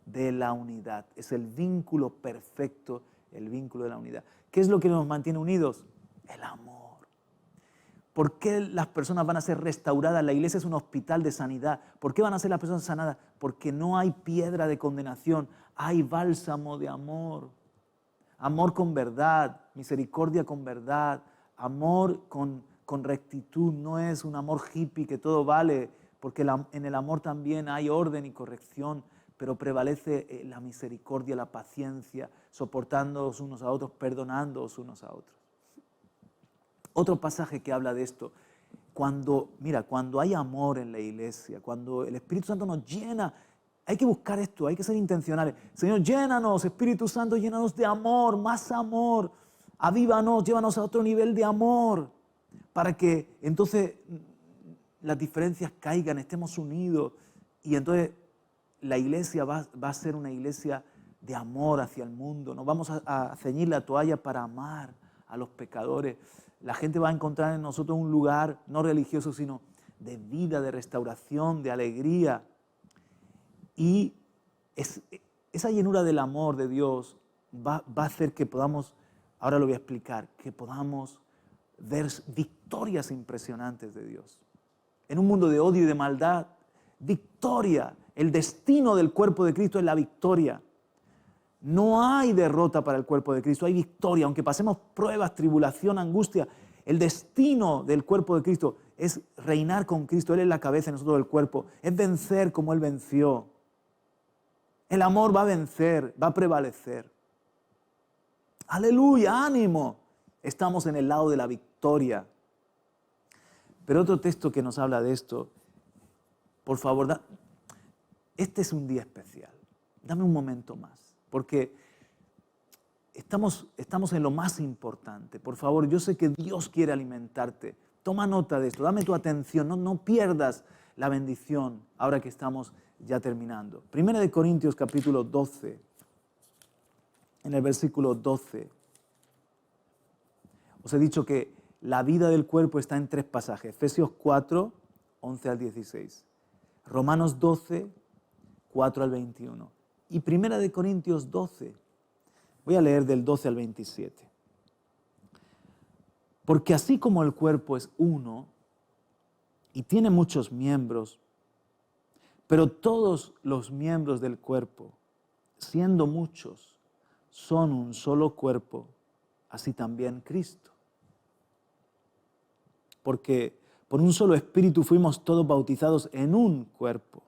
de la unidad. Es el vínculo perfecto, el vínculo de la unidad. ¿Qué es lo que nos mantiene unidos? El amor. ¿Por qué las personas van a ser restauradas? La iglesia es un hospital de sanidad. ¿Por qué van a ser las personas sanadas? Porque no hay piedra de condenación, hay bálsamo de amor. Amor con verdad, misericordia con verdad, amor con rectitud. No es un amor hippie que todo vale, porque en el amor también hay orden y corrección, pero prevalece la misericordia, la paciencia, soportándoos unos a otros, perdonándoos unos a otros. Otro pasaje que habla de esto, cuando hay amor en la iglesia, cuando el Espíritu Santo nos llena, hay que buscar esto, hay que ser intencionales. Señor, llénanos, Espíritu Santo, llénanos de amor, más amor, avívanos, llévanos a otro nivel de amor, para que entonces las diferencias caigan, estemos unidos, y entonces la iglesia va a ser una iglesia de amor hacia el mundo. Nos vamos a ceñir la toalla para amar a los pecadores. La gente va a encontrar en nosotros un lugar no religioso, sino de vida, de restauración, de alegría. Y esa llenura del amor de Dios va a hacer que podamos, ahora lo voy a explicar, que podamos ver victorias impresionantes de Dios. En un mundo de odio y de maldad, victoria. El destino del cuerpo de Cristo es la victoria. No hay derrota para el cuerpo de Cristo, hay victoria. Aunque pasemos pruebas, tribulación, angustia, el destino del cuerpo de Cristo es reinar con Cristo. Él es la cabeza y nosotros el cuerpo. Es vencer como Él venció. El amor va a vencer, va a prevalecer. ¡Aleluya! ¡Ánimo! Estamos en el lado de la victoria. Pero otro texto que nos habla de esto, por favor, este es un día especial. Dame un momento más. Porque estamos en lo más importante. Por favor, yo sé que Dios quiere alimentarte. Toma nota de esto, dame tu atención, no pierdas la bendición ahora que estamos ya terminando. Primera de Corintios capítulo 12, en el versículo 12. Os he dicho que la vida del cuerpo está en 3 pasajes. Efesios 4, 11 al 16. Romanos 12, 4 al 21. Y Primera de Corintios 12, voy a leer del 12 al 27. Porque así como el cuerpo es uno y tiene muchos miembros, pero todos los miembros del cuerpo, siendo muchos, son un solo cuerpo, así también Cristo. Porque por un solo espíritu fuimos todos bautizados en un cuerpo,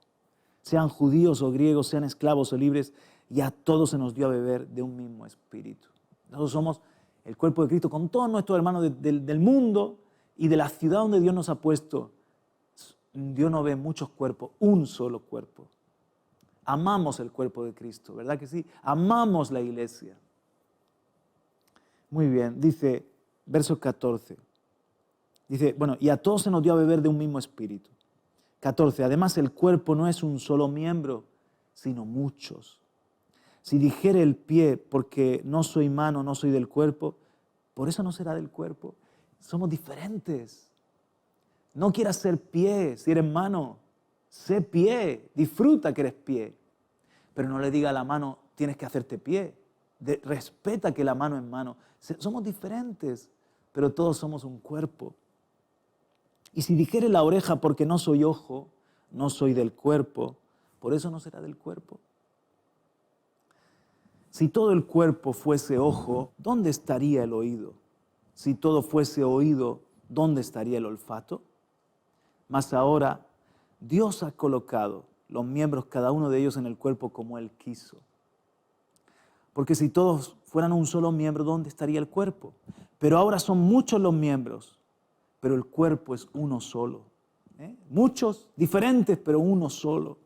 sean judíos o griegos, sean esclavos o libres, y a todos se nos dio a beber de un mismo espíritu. Nosotros somos el cuerpo de Cristo con todos nuestros hermanos del mundo y de la ciudad donde Dios nos ha puesto. Dios no ve muchos cuerpos, un solo cuerpo. Amamos el cuerpo de Cristo, ¿verdad que sí? Amamos la iglesia. Muy bien, dice, verso 14. Dice, bueno, y a todos se nos dio a beber de un mismo espíritu. 14. Además, el cuerpo no es un solo miembro, sino muchos. Si dijere el pie, porque no soy mano, no soy del cuerpo, por eso no será del cuerpo. Somos diferentes. No quieras ser pie si eres mano. Sé pie, disfruta que eres pie. Pero no le diga a la mano, tienes que hacerte pie. Respeta que la mano es mano. Somos diferentes, pero todos somos un cuerpo. Y si dijere la oreja, porque no soy ojo, no soy del cuerpo, por eso no será del cuerpo. Si todo el cuerpo fuese ojo, ¿dónde estaría el oído? Si todo fuese oído, ¿dónde estaría el olfato? Mas ahora Dios ha colocado los miembros, cada uno de ellos, en el cuerpo como Él quiso. Porque si todos fueran un solo miembro, ¿dónde estaría el cuerpo? Pero ahora son muchos los miembros, pero el cuerpo es uno solo. Muchos, diferentes, pero uno solo.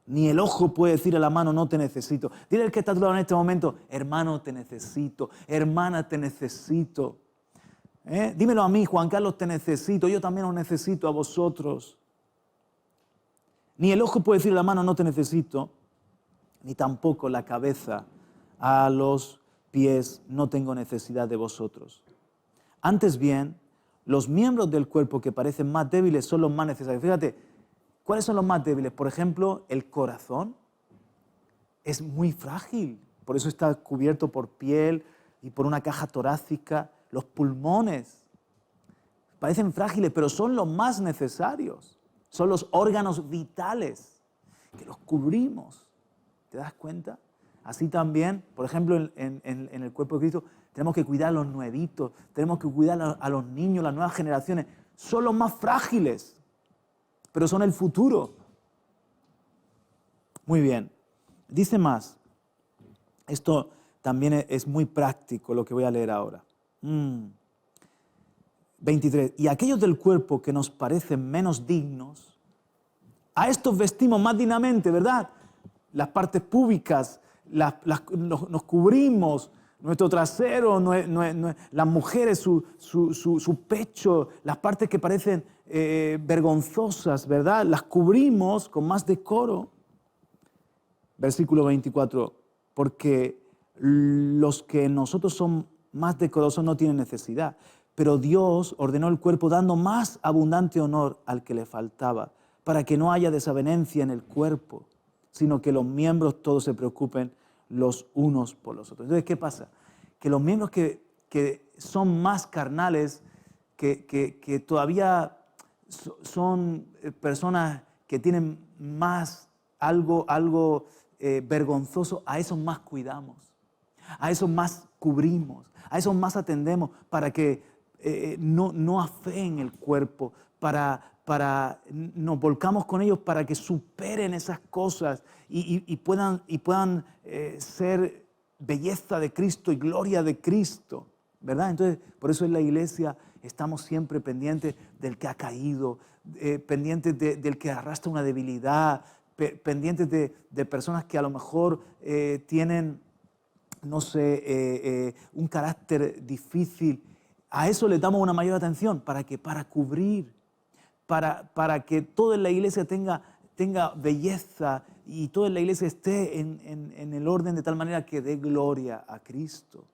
Ni el ojo puede decir a la mano, no te necesito. Dile al que está a tu lado en este momento, hermano, te necesito. Hermana, te necesito. Dímelo a mí, Juan Carlos, te necesito. Yo también os necesito a vosotros. Ni el ojo puede decir a la mano, no te necesito. Ni tampoco la cabeza a los pies, no tengo necesidad de vosotros. Antes bien, los miembros del cuerpo que parecen más débiles son los más necesarios. Fíjate, ¿cuáles son los más débiles? Por ejemplo, el corazón es muy frágil, por eso está cubierto por piel y por una caja torácica. Los pulmones parecen frágiles, pero son los más necesarios. Son los órganos vitales que los cubrimos. ¿Te das cuenta? Así también, por ejemplo, en el cuerpo de Cristo, tenemos que cuidar a los nuevitos, tenemos que cuidar a los niños, las nuevas generaciones. Son los más frágiles, pero son el futuro. Muy bien. Dice más. Esto también es muy práctico, lo que voy a leer ahora. 23. Y aquellos del cuerpo que nos parecen menos dignos, a estos vestimos más dignamente, ¿verdad? Las partes públicas, nos cubrimos, nuestro trasero, las mujeres, su pecho, las partes que parecen vergonzosas, ¿verdad? Las cubrimos con más decoro. Versículo 24, porque los que nosotros son más decorosos no tienen necesidad, pero Dios ordenó el cuerpo dando más abundante honor al que le faltaba, para que no haya desavenencia en el cuerpo, sino que los miembros todos se preocupen los unos por los otros. Entonces, ¿qué pasa? Que los miembros que son más carnales, que todavía son personas que tienen más algo vergonzoso, a esos más cuidamos, a esos más cubrimos, a esos más atendemos para que no afeen el cuerpo, nos volcamos con ellos para que superen esas cosas y puedan ser belleza de Cristo y gloria de Cristo, ¿verdad? Entonces, por eso en la iglesia estamos siempre pendientes del que ha caído, pendientes del que arrastra una debilidad, pendientes de personas que a lo mejor tienen, no sé, un carácter difícil. A eso le damos una mayor atención, para cubrir, para que toda la iglesia tenga belleza y toda la iglesia esté en el orden de tal manera que dé gloria a Cristo.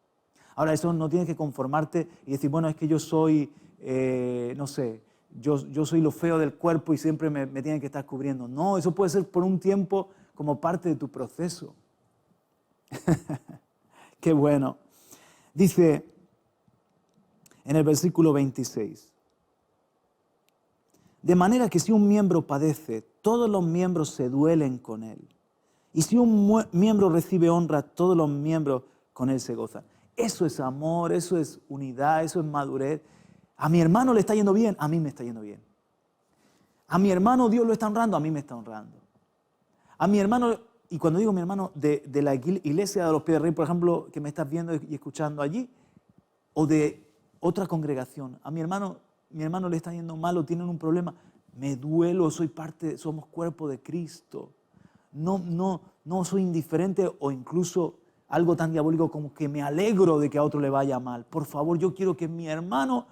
Ahora, eso no tienes que conformarte y decir, bueno, es que yo soy, no sé, yo soy lo feo del cuerpo y siempre me tienen que estar cubriendo. No, eso puede ser por un tiempo como parte de tu proceso. Qué bueno. Dice en el versículo 26. De manera que si un miembro padece, todos los miembros se duelen con él. Y si un miembro recibe honra, todos los miembros con él se gozan. Eso es amor, eso es unidad, eso es madurez. A mi hermano le está yendo bien, a mí me está yendo bien. A mi hermano Dios lo está honrando, a mí me está honrando. A mi hermano, y cuando digo mi hermano, de la iglesia de los Pies del Rey, por ejemplo, que me estás viendo y escuchando allí, o de otra congregación, a mi hermano le está yendo mal o tienen un problema, me duelo, somos cuerpo de Cristo. No soy indiferente o incluso algo tan diabólico como que me alegro de que a otro le vaya mal. Por favor, yo quiero que a mi hermano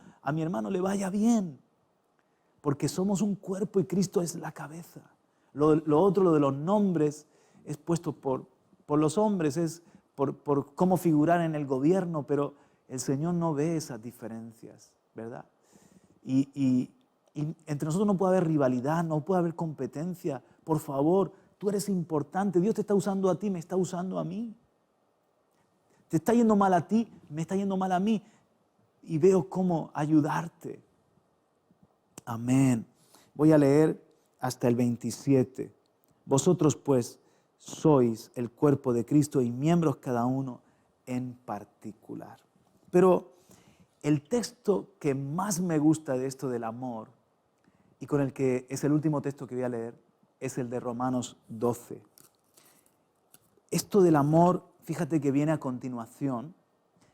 le vaya bien, porque somos un cuerpo y Cristo es la cabeza. Lo otro, lo de los nombres, es puesto por los hombres, es por cómo figurar en el gobierno, pero el Señor no ve esas diferencias, ¿verdad? Y entre nosotros no puede haber rivalidad, no puede haber competencia. Por favor, tú eres importante, Dios te está usando a ti, me está usando a mí. Te está yendo mal a ti, me está yendo mal a mí. Y veo cómo ayudarte. Amén. Voy a leer hasta el 27. Vosotros pues sois el cuerpo de Cristo y miembros cada uno en particular. Pero el texto que más me gusta de esto del amor, y con el que es el último texto que voy a leer, es el de Romanos 12. Esto del amor, fíjate que viene a continuación.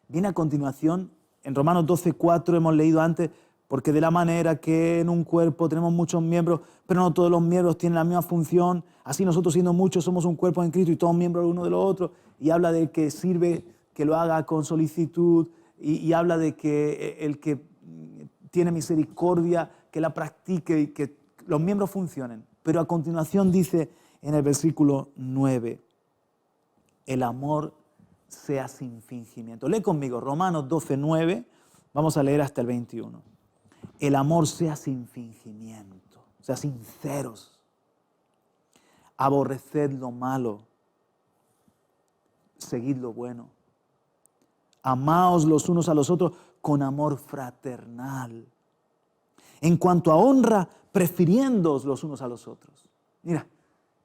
Viene a continuación, en Romanos 12:4 hemos leído antes, porque de la manera que en un cuerpo tenemos muchos miembros, pero no todos los miembros tienen la misma función, así nosotros siendo muchos somos un cuerpo en Cristo y todos miembros uno de los otros, y habla de que sirve, que lo haga con solicitud, y habla de que el que tiene misericordia, que la practique y que los miembros funcionen. Pero a continuación dice en el versículo 9, el amor sea sin fingimiento. Lee conmigo, Romanos 12:9, vamos a leer hasta el 21. El amor sea sin fingimiento, o sea, sinceros. Aborreced lo malo, seguid lo bueno. Amaos los unos a los otros con amor fraternal. En cuanto a honra, prefiriéndoos los unos a los otros. Mira,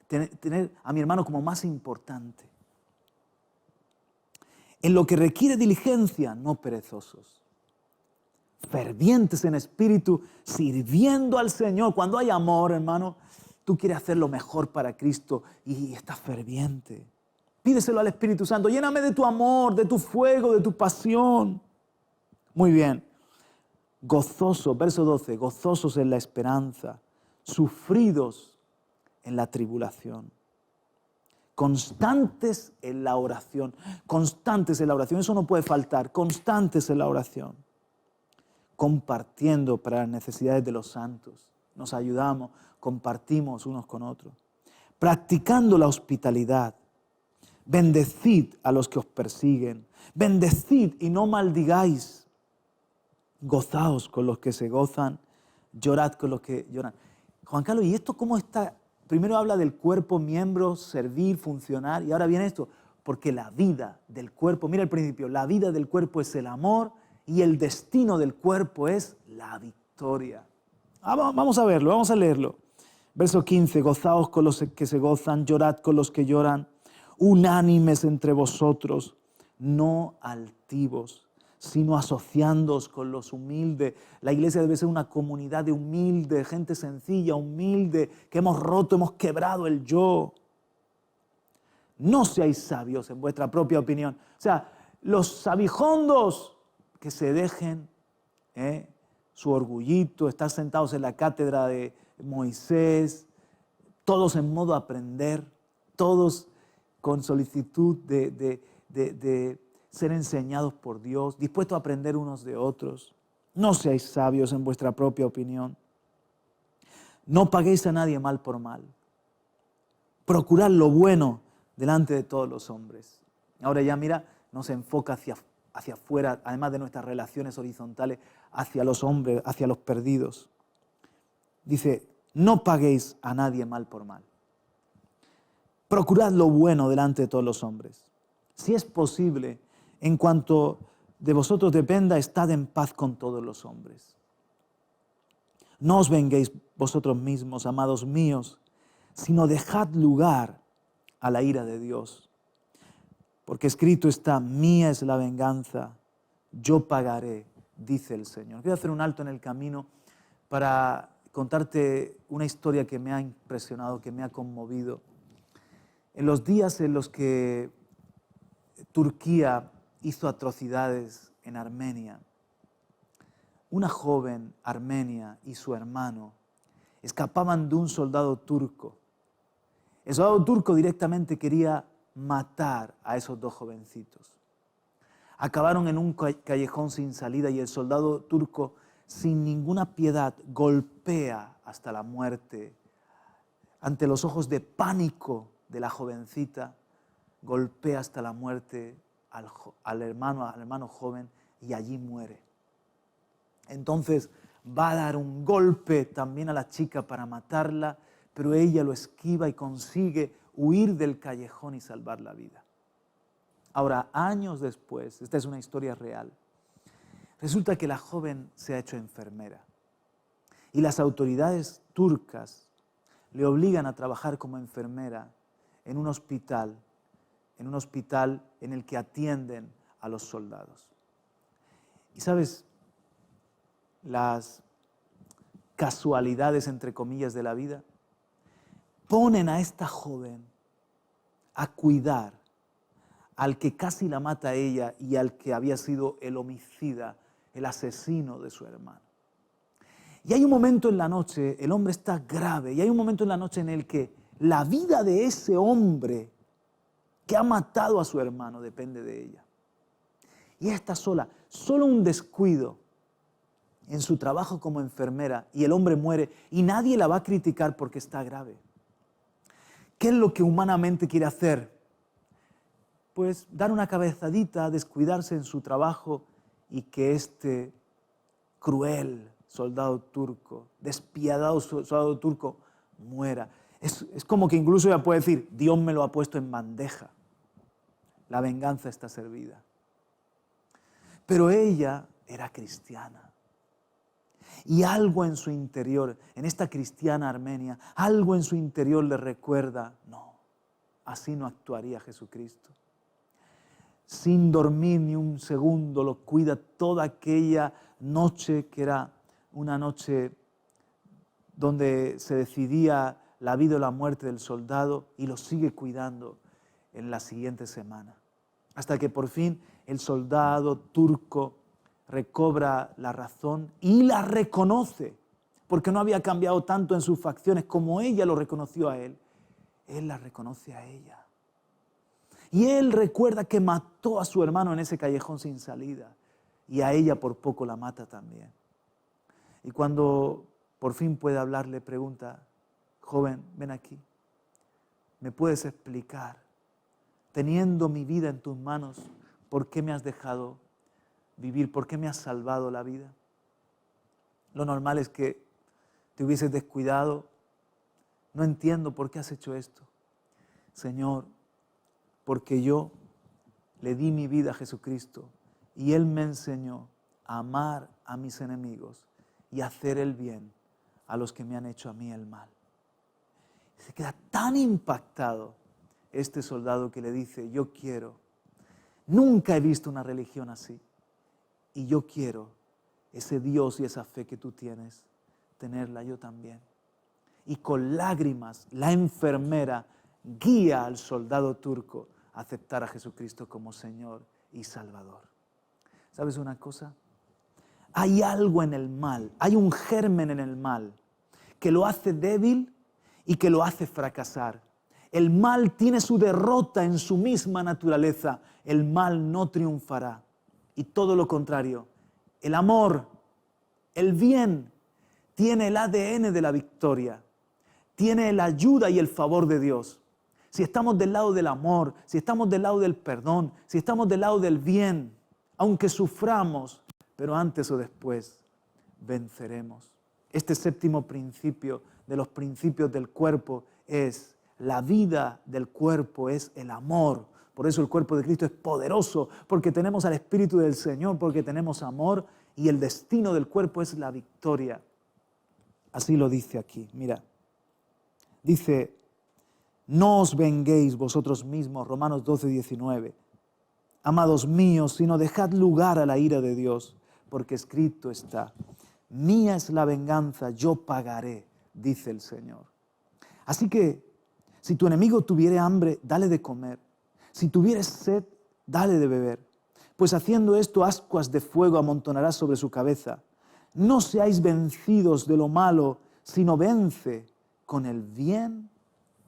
tener a mi hermano como más importante. En lo que requiere diligencia, no perezosos. Fervientes en espíritu, sirviendo al Señor. Cuando hay amor, hermano, tú quieres hacer lo mejor para Cristo y estás ferviente. Pídeselo al Espíritu Santo. Lléname de tu amor, de tu fuego, de tu pasión. Muy bien. Gozosos, verso 12, gozosos en la esperanza, sufridos en la tribulación. Constantes en la oración. Constantes en la oración. Eso no puede faltar. Constantes en la oración. Compartiendo para las necesidades de los santos. Nos ayudamos, compartimos unos con otros. Practicando la hospitalidad. Bendecid a los que os persiguen. Bendecid y no maldigáis. Gozaos con los que se gozan. Llorad con los que lloran. Juan Carlos, ¿y esto cómo está? Primero habla del cuerpo, miembros, servir, funcionar. Y ahora viene esto. Porque la vida del cuerpo, mira el principio, la vida del cuerpo es el amor y el destino del cuerpo es la victoria. Vamos a verlo, vamos a leerlo. Verso 15, gozaos con los que se gozan, llorad con los que lloran, unánimes entre vosotros, no altivos, sino asociándoos con los humildes. La iglesia debe ser una comunidad de humildes, gente sencilla, humilde, que hemos roto, hemos quebrado el yo. No seáis sabios en vuestra propia opinión. O sea, los sabijondos que se dejen su orgullito, estar sentados en la cátedra de Moisés, todos en modo aprender, todos con solicitud de ser enseñados por Dios, dispuestos a aprender unos de otros. No seáis sabios en vuestra propia opinión. No paguéis a nadie mal por mal. Procurad lo bueno delante de todos los hombres. Ahora ya mira, nos enfoca hacia afuera, además de nuestras relaciones horizontales, hacia los hombres, hacia los perdidos. Dice, no paguéis a nadie mal por mal. Procurad lo bueno delante de todos los hombres. Si es posible, en cuanto de vosotros dependa, estad en paz con todos los hombres. No os venguéis vosotros mismos, amados míos, sino dejad lugar a la ira de Dios. Porque escrito está, mía es la venganza, yo pagaré, dice el Señor. Voy a hacer un alto en el camino para contarte una historia que me ha impresionado, que me ha conmovido. En los días en los que Turquía hizo atrocidades en Armenia, una joven armenia y su hermano escapaban de un soldado turco. El soldado turco directamente quería matar a esos dos jovencitos. Acabaron en un callejón sin salida y el soldado turco, sin ninguna piedad, golpea hasta la muerte ante los ojos de pánico de la jovencita, golpea hasta la muerte al hermano joven y allí muere. Entonces va a dar un golpe también a la chica para matarla, pero ella lo esquiva y consigue huir del callejón y salvar la vida. Ahora, años después, esta es una historia real, resulta que la joven se ha hecho enfermera y las autoridades turcas le obligan a trabajar como enfermera en un hospital en el que atienden a los soldados. Y sabes, las casualidades, entre comillas, de la vida, ponen a esta joven a cuidar al que casi la mata a ella y al que había sido el homicida, el asesino de su hermano. Y hay un momento en la noche, el hombre está grave, y hay un momento en la noche en el que la vida de ese hombre que ha matado a su hermano depende de ella. Y ella está sola, solo un descuido en su trabajo como enfermera y el hombre muere y nadie la va a criticar porque está grave. ¿Qué es lo que humanamente quiere hacer? Pues dar una cabezadita, descuidarse en su trabajo y que este cruel soldado turco, despiadado soldado turco, muera. Es como que incluso ella puede decir, Dios me lo ha puesto en bandeja. La venganza está servida. Pero ella era cristiana. Y algo en su interior, en esta cristiana armenia, algo en su interior le recuerda, no, así no actuaría Jesucristo. Sin dormir ni un segundo, lo cuida toda aquella noche que era una noche donde se decidía la vida o la muerte del soldado y lo sigue cuidando en la siguiente semana. Hasta que por fin el soldado turco recobra la razón y la reconoce, porque no había cambiado tanto en sus facciones como ella lo reconoció a él. Él la reconoce a ella. Y él recuerda que mató a su hermano en ese callejón sin salida y a ella por poco la mata también. Y cuando por fin puede hablar, le pregunta, joven, ven aquí, ¿me puedes explicar, teniendo mi vida en tus manos, por qué me has dejado vivir, por qué me has salvado la vida? Lo normal es que te hubieses descuidado, no entiendo por qué has hecho esto. Señor, porque yo le di mi vida a Jesucristo y Él me enseñó a amar a mis enemigos y a hacer el bien a los que me han hecho a mí el mal. Se queda tan impactado este soldado que le dice, yo quiero, nunca he visto una religión así y yo quiero ese Dios y esa fe que tú tienes, tenerla yo también. Y con lágrimas la enfermera guía al soldado turco a aceptar a Jesucristo como Señor y Salvador. ¿Sabes una cosa? Hay algo en el mal, hay un germen en el mal que lo hace débil y que lo hace fracasar. El mal tiene su derrota en su misma naturaleza. El mal no triunfará. Y todo lo contrario, el amor, el bien, tiene el ADN de la victoria. Tiene la ayuda y el favor de Dios. Si estamos del lado del amor, si estamos del lado del perdón, si estamos del lado del bien, aunque suframos, pero antes o después venceremos. Este séptimo principio de los principios del cuerpo es la vida del cuerpo, es el amor. Por eso el cuerpo de Cristo es poderoso, porque tenemos al Espíritu del Señor, porque tenemos amor y el destino del cuerpo es la victoria. Así lo dice aquí, mira. Dice, no os venguéis vosotros mismos, Romanos 12, 19. Amados míos, sino dejad lugar a la ira de Dios, porque escrito está, mía es la venganza, yo pagaré, dice el Señor. Así que, si tu enemigo tuviere hambre, dale de comer. Si tuvieres sed, dale de beber. Pues haciendo esto, ascuas de fuego amontonarás sobre su cabeza. No seáis vencidos de lo malo, sino vence con el bien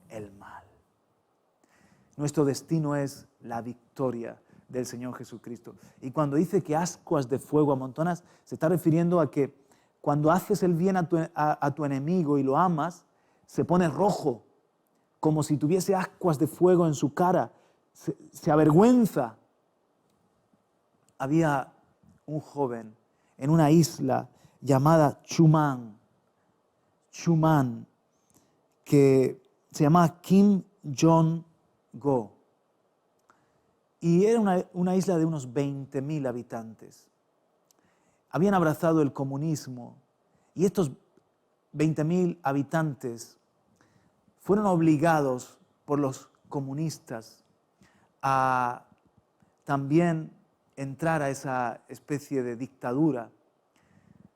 el mal. Nuestro destino es la victoria del Señor Jesucristo. Y cuando dice que ascuas de fuego amontonas, se está refiriendo a que cuando haces el bien a tu enemigo y lo amas, se pone rojo como si tuviese ascuas de fuego en su cara, se avergüenza. Había un joven en una isla llamada Chuman, que se llamaba Kim Jong-go. Y era una isla de unos 20.000 habitantes. Habían abrazado el comunismo y estos 20.000 habitantes fueron obligados por los comunistas a también entrar a esa especie de dictadura.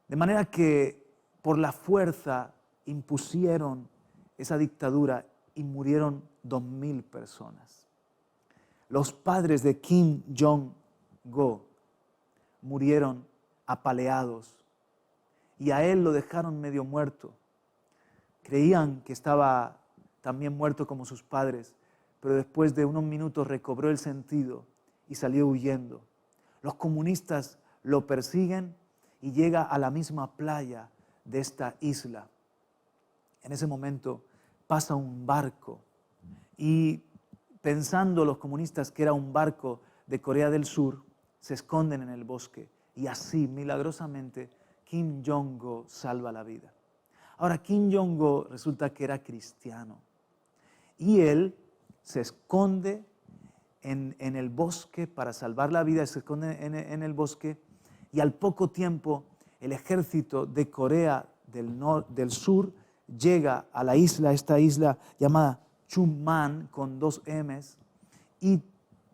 De manera que por la fuerza impusieron esa dictadura y murieron 2.000 personas. Los padres de Kim Jong-go murieron apaleados y a él lo dejaron medio muerto. Creían que estaba también muerto como sus padres, pero después de unos minutos recobró el sentido y salió huyendo. Los comunistas lo persiguen y llega a la misma playa de esta isla. En ese momento pasa un barco y pensando los comunistas que era un barco de Corea del Sur, se esconden en el bosque y así, milagrosamente, Kim Jong-go salva la vida. Ahora, Kim Jong-go resulta que era cristiano y él se esconde en el bosque para salvar la vida, se esconde en el bosque y al poco tiempo el ejército de Corea del Sur llega a la isla, esta isla llamada Chuman, con 2 M's, y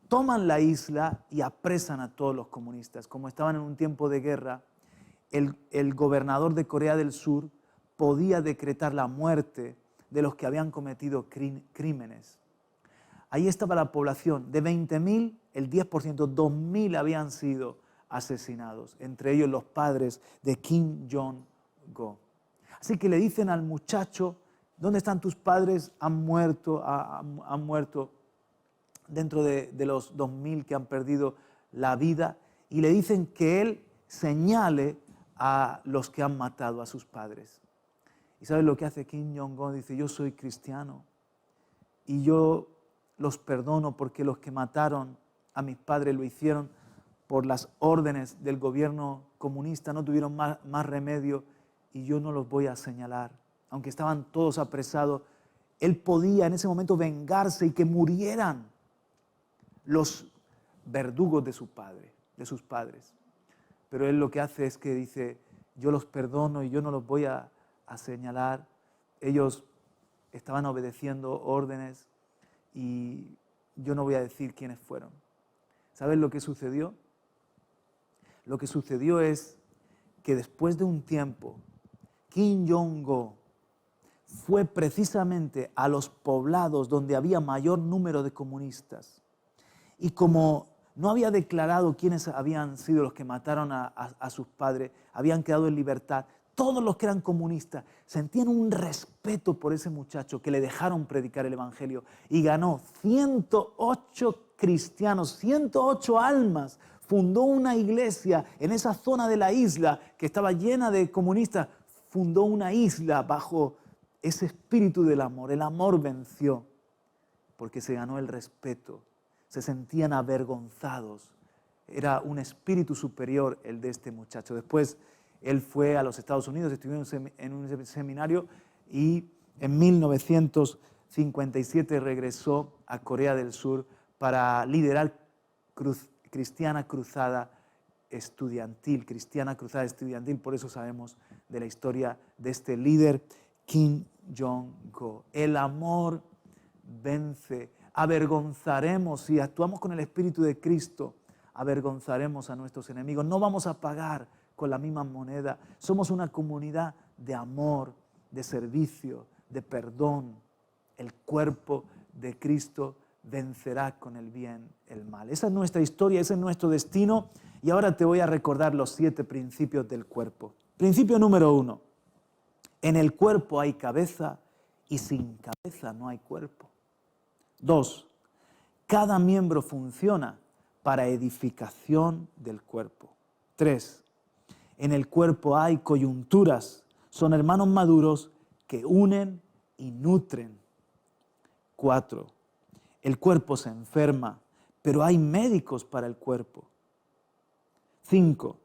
toman la isla y apresan a todos los comunistas. Como estaban en un tiempo de guerra, el gobernador de Corea del Sur podía decretar la muerte de los que habían cometido crímenes. Ahí estaba la población. De 20.000, el 10%, 2.000 habían sido asesinados, entre ellos los padres de Kim Jong-go. Así que le dicen al muchacho, ¿dónde están tus padres? Han muerto dentro de los 2.000 que han perdido la vida. Y le dicen que él señale a los que han matado a sus padres. ¿Y sabes lo que hace Kim Jong-un? Dice, yo soy cristiano y yo los perdono porque los que mataron a mis padres lo hicieron por las órdenes del gobierno comunista, no tuvieron más remedio y yo no los voy a señalar. Aunque estaban todos apresados, él podía en ese momento vengarse y que murieran los verdugos de sus padres. Pero él lo que hace es que dice, yo los perdono y yo no los voy a señalar. Ellos estaban obedeciendo órdenes y yo no voy a decir quiénes fueron. ¿Sabes lo que sucedió? Lo que sucedió es que después de un tiempo, Kim Jong-go fue precisamente a los poblados donde había mayor número de comunistas. Y como no había declarado quiénes habían sido los que mataron a sus padres, habían quedado en libertad, todos los que eran comunistas sentían un respeto por ese muchacho que le dejaron predicar el evangelio y ganó 108 cristianos, 108 almas. Fundó una iglesia en esa zona de la isla que estaba llena de comunistas. Fundó una isla bajo ese espíritu del amor. El amor venció porque se ganó el respeto. Se sentían avergonzados. Era un espíritu superior el de este muchacho. Después él fue a los Estados Unidos, estudió en un seminario y en 1957 regresó a Corea del Sur para liderar Cristiana Cruzada Estudiantil. Por eso sabemos de la historia de este líder, Kim Jong-go. El amor vence. Avergonzaremos, si actuamos con el Espíritu de Cristo, avergonzaremos a nuestros enemigos. No vamos a pagar con la misma moneda. Somos una comunidad de amor, de servicio, de perdón. El cuerpo de Cristo vencerá con el bien el mal. Esa es nuestra historia, ese es nuestro destino. Y ahora te voy a recordar los 7 principios del cuerpo. Principio número 1. En el cuerpo hay cabeza y sin cabeza no hay cuerpo. 2. Cada miembro funciona para edificación del cuerpo. 3. En el cuerpo hay coyunturas, son hermanos maduros que unen y nutren. 4. El cuerpo se enferma, pero hay médicos para el cuerpo. 5.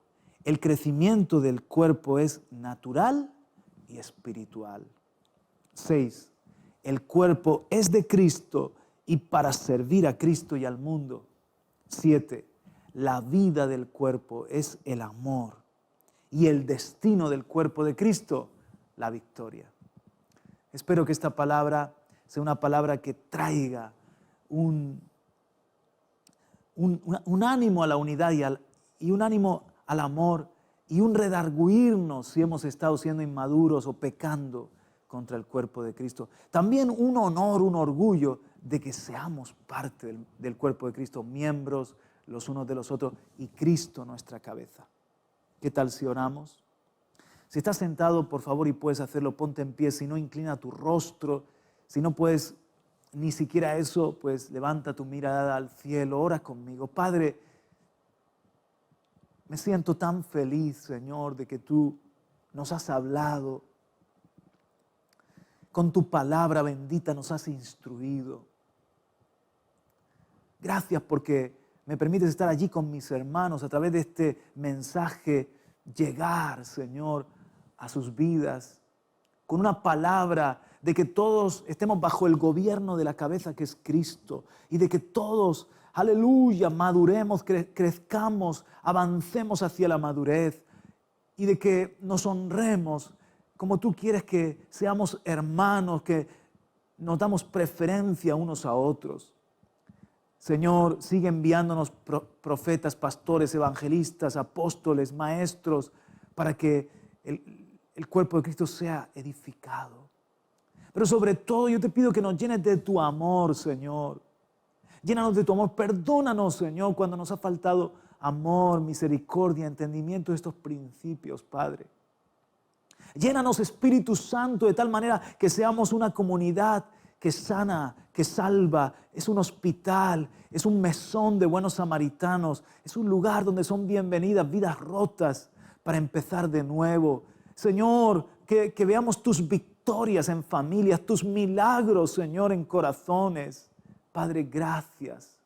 El crecimiento del cuerpo es natural y espiritual. 6. El cuerpo es de Cristo y para servir a Cristo y al mundo. 7. La vida del cuerpo es el amor y el destino del cuerpo de Cristo, la victoria. Espero que esta palabra sea una palabra que traiga un ánimo a la unidad y un ánimo al amor y un redarguirnos si hemos estado siendo inmaduros o pecando contra el cuerpo de Cristo. También un honor, un orgullo de que seamos parte del cuerpo de Cristo, miembros los unos de los otros y Cristo nuestra cabeza. ¿Qué tal si oramos? Si estás sentado, por favor, y puedes hacerlo, ponte en pie. Si no, inclina tu rostro. Si no puedes ni siquiera eso, pues levanta tu mirada al cielo, ora conmigo. Padre, me siento tan feliz, Señor, de que tú nos has hablado. Con tu palabra bendita nos has instruido. Gracias porque me permites estar allí con mis hermanos a través de este mensaje, llegar, Señor, a sus vidas con una palabra de que todos estemos bajo el gobierno de la cabeza que es Cristo y de que todos, aleluya, maduremos, crezcamos, avancemos hacia la madurez y de que nos honremos como tú quieres que seamos hermanos, que nos damos preferencia unos a otros. Señor, sigue enviándonos profetas, pastores, evangelistas, apóstoles, maestros, para que el cuerpo de Cristo sea edificado. Pero sobre todo yo te pido que nos llenes de tu amor, Señor. Llénanos de tu amor, perdónanos, Señor, cuando nos ha faltado amor, misericordia, entendimiento de estos principios, Padre. Llénanos, Espíritu Santo, de tal manera que seamos una comunidad que sana, que salva, es un hospital, es un mesón de buenos samaritanos, es un lugar donde son bienvenidas vidas rotas para empezar de nuevo. Señor, que veamos tus victorias en familias, tus milagros, Señor, en corazones. Padre, gracias,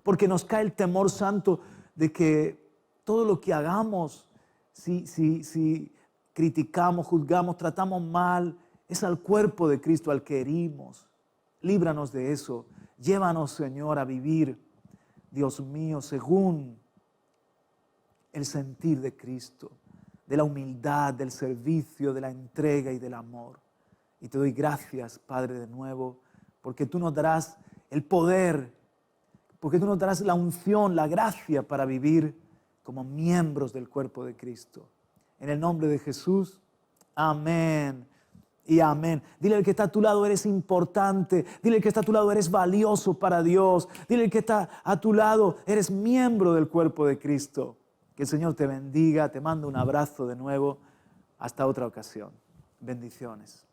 porque nos cae el temor santo de que todo lo que hagamos, si criticamos, juzgamos, tratamos mal, es al cuerpo de Cristo al que herimos. Líbranos de eso. Llévanos, Señor, a vivir, Dios mío, según el sentir de Cristo, de la humildad, del servicio, de la entrega y del amor. Y te doy gracias, Padre, de nuevo, porque tú nos darás el poder, porque tú nos darás la unción, la gracia para vivir como miembros del cuerpo de Cristo. En el nombre de Jesús, amén. Y amén. Dile al que está a tu lado, eres importante. Dile al que está a tu lado, eres valioso para Dios. Dile al que está a tu lado, eres miembro del cuerpo de Cristo. Que el Señor te bendiga. Te mando un abrazo de nuevo. Hasta otra ocasión. Bendiciones.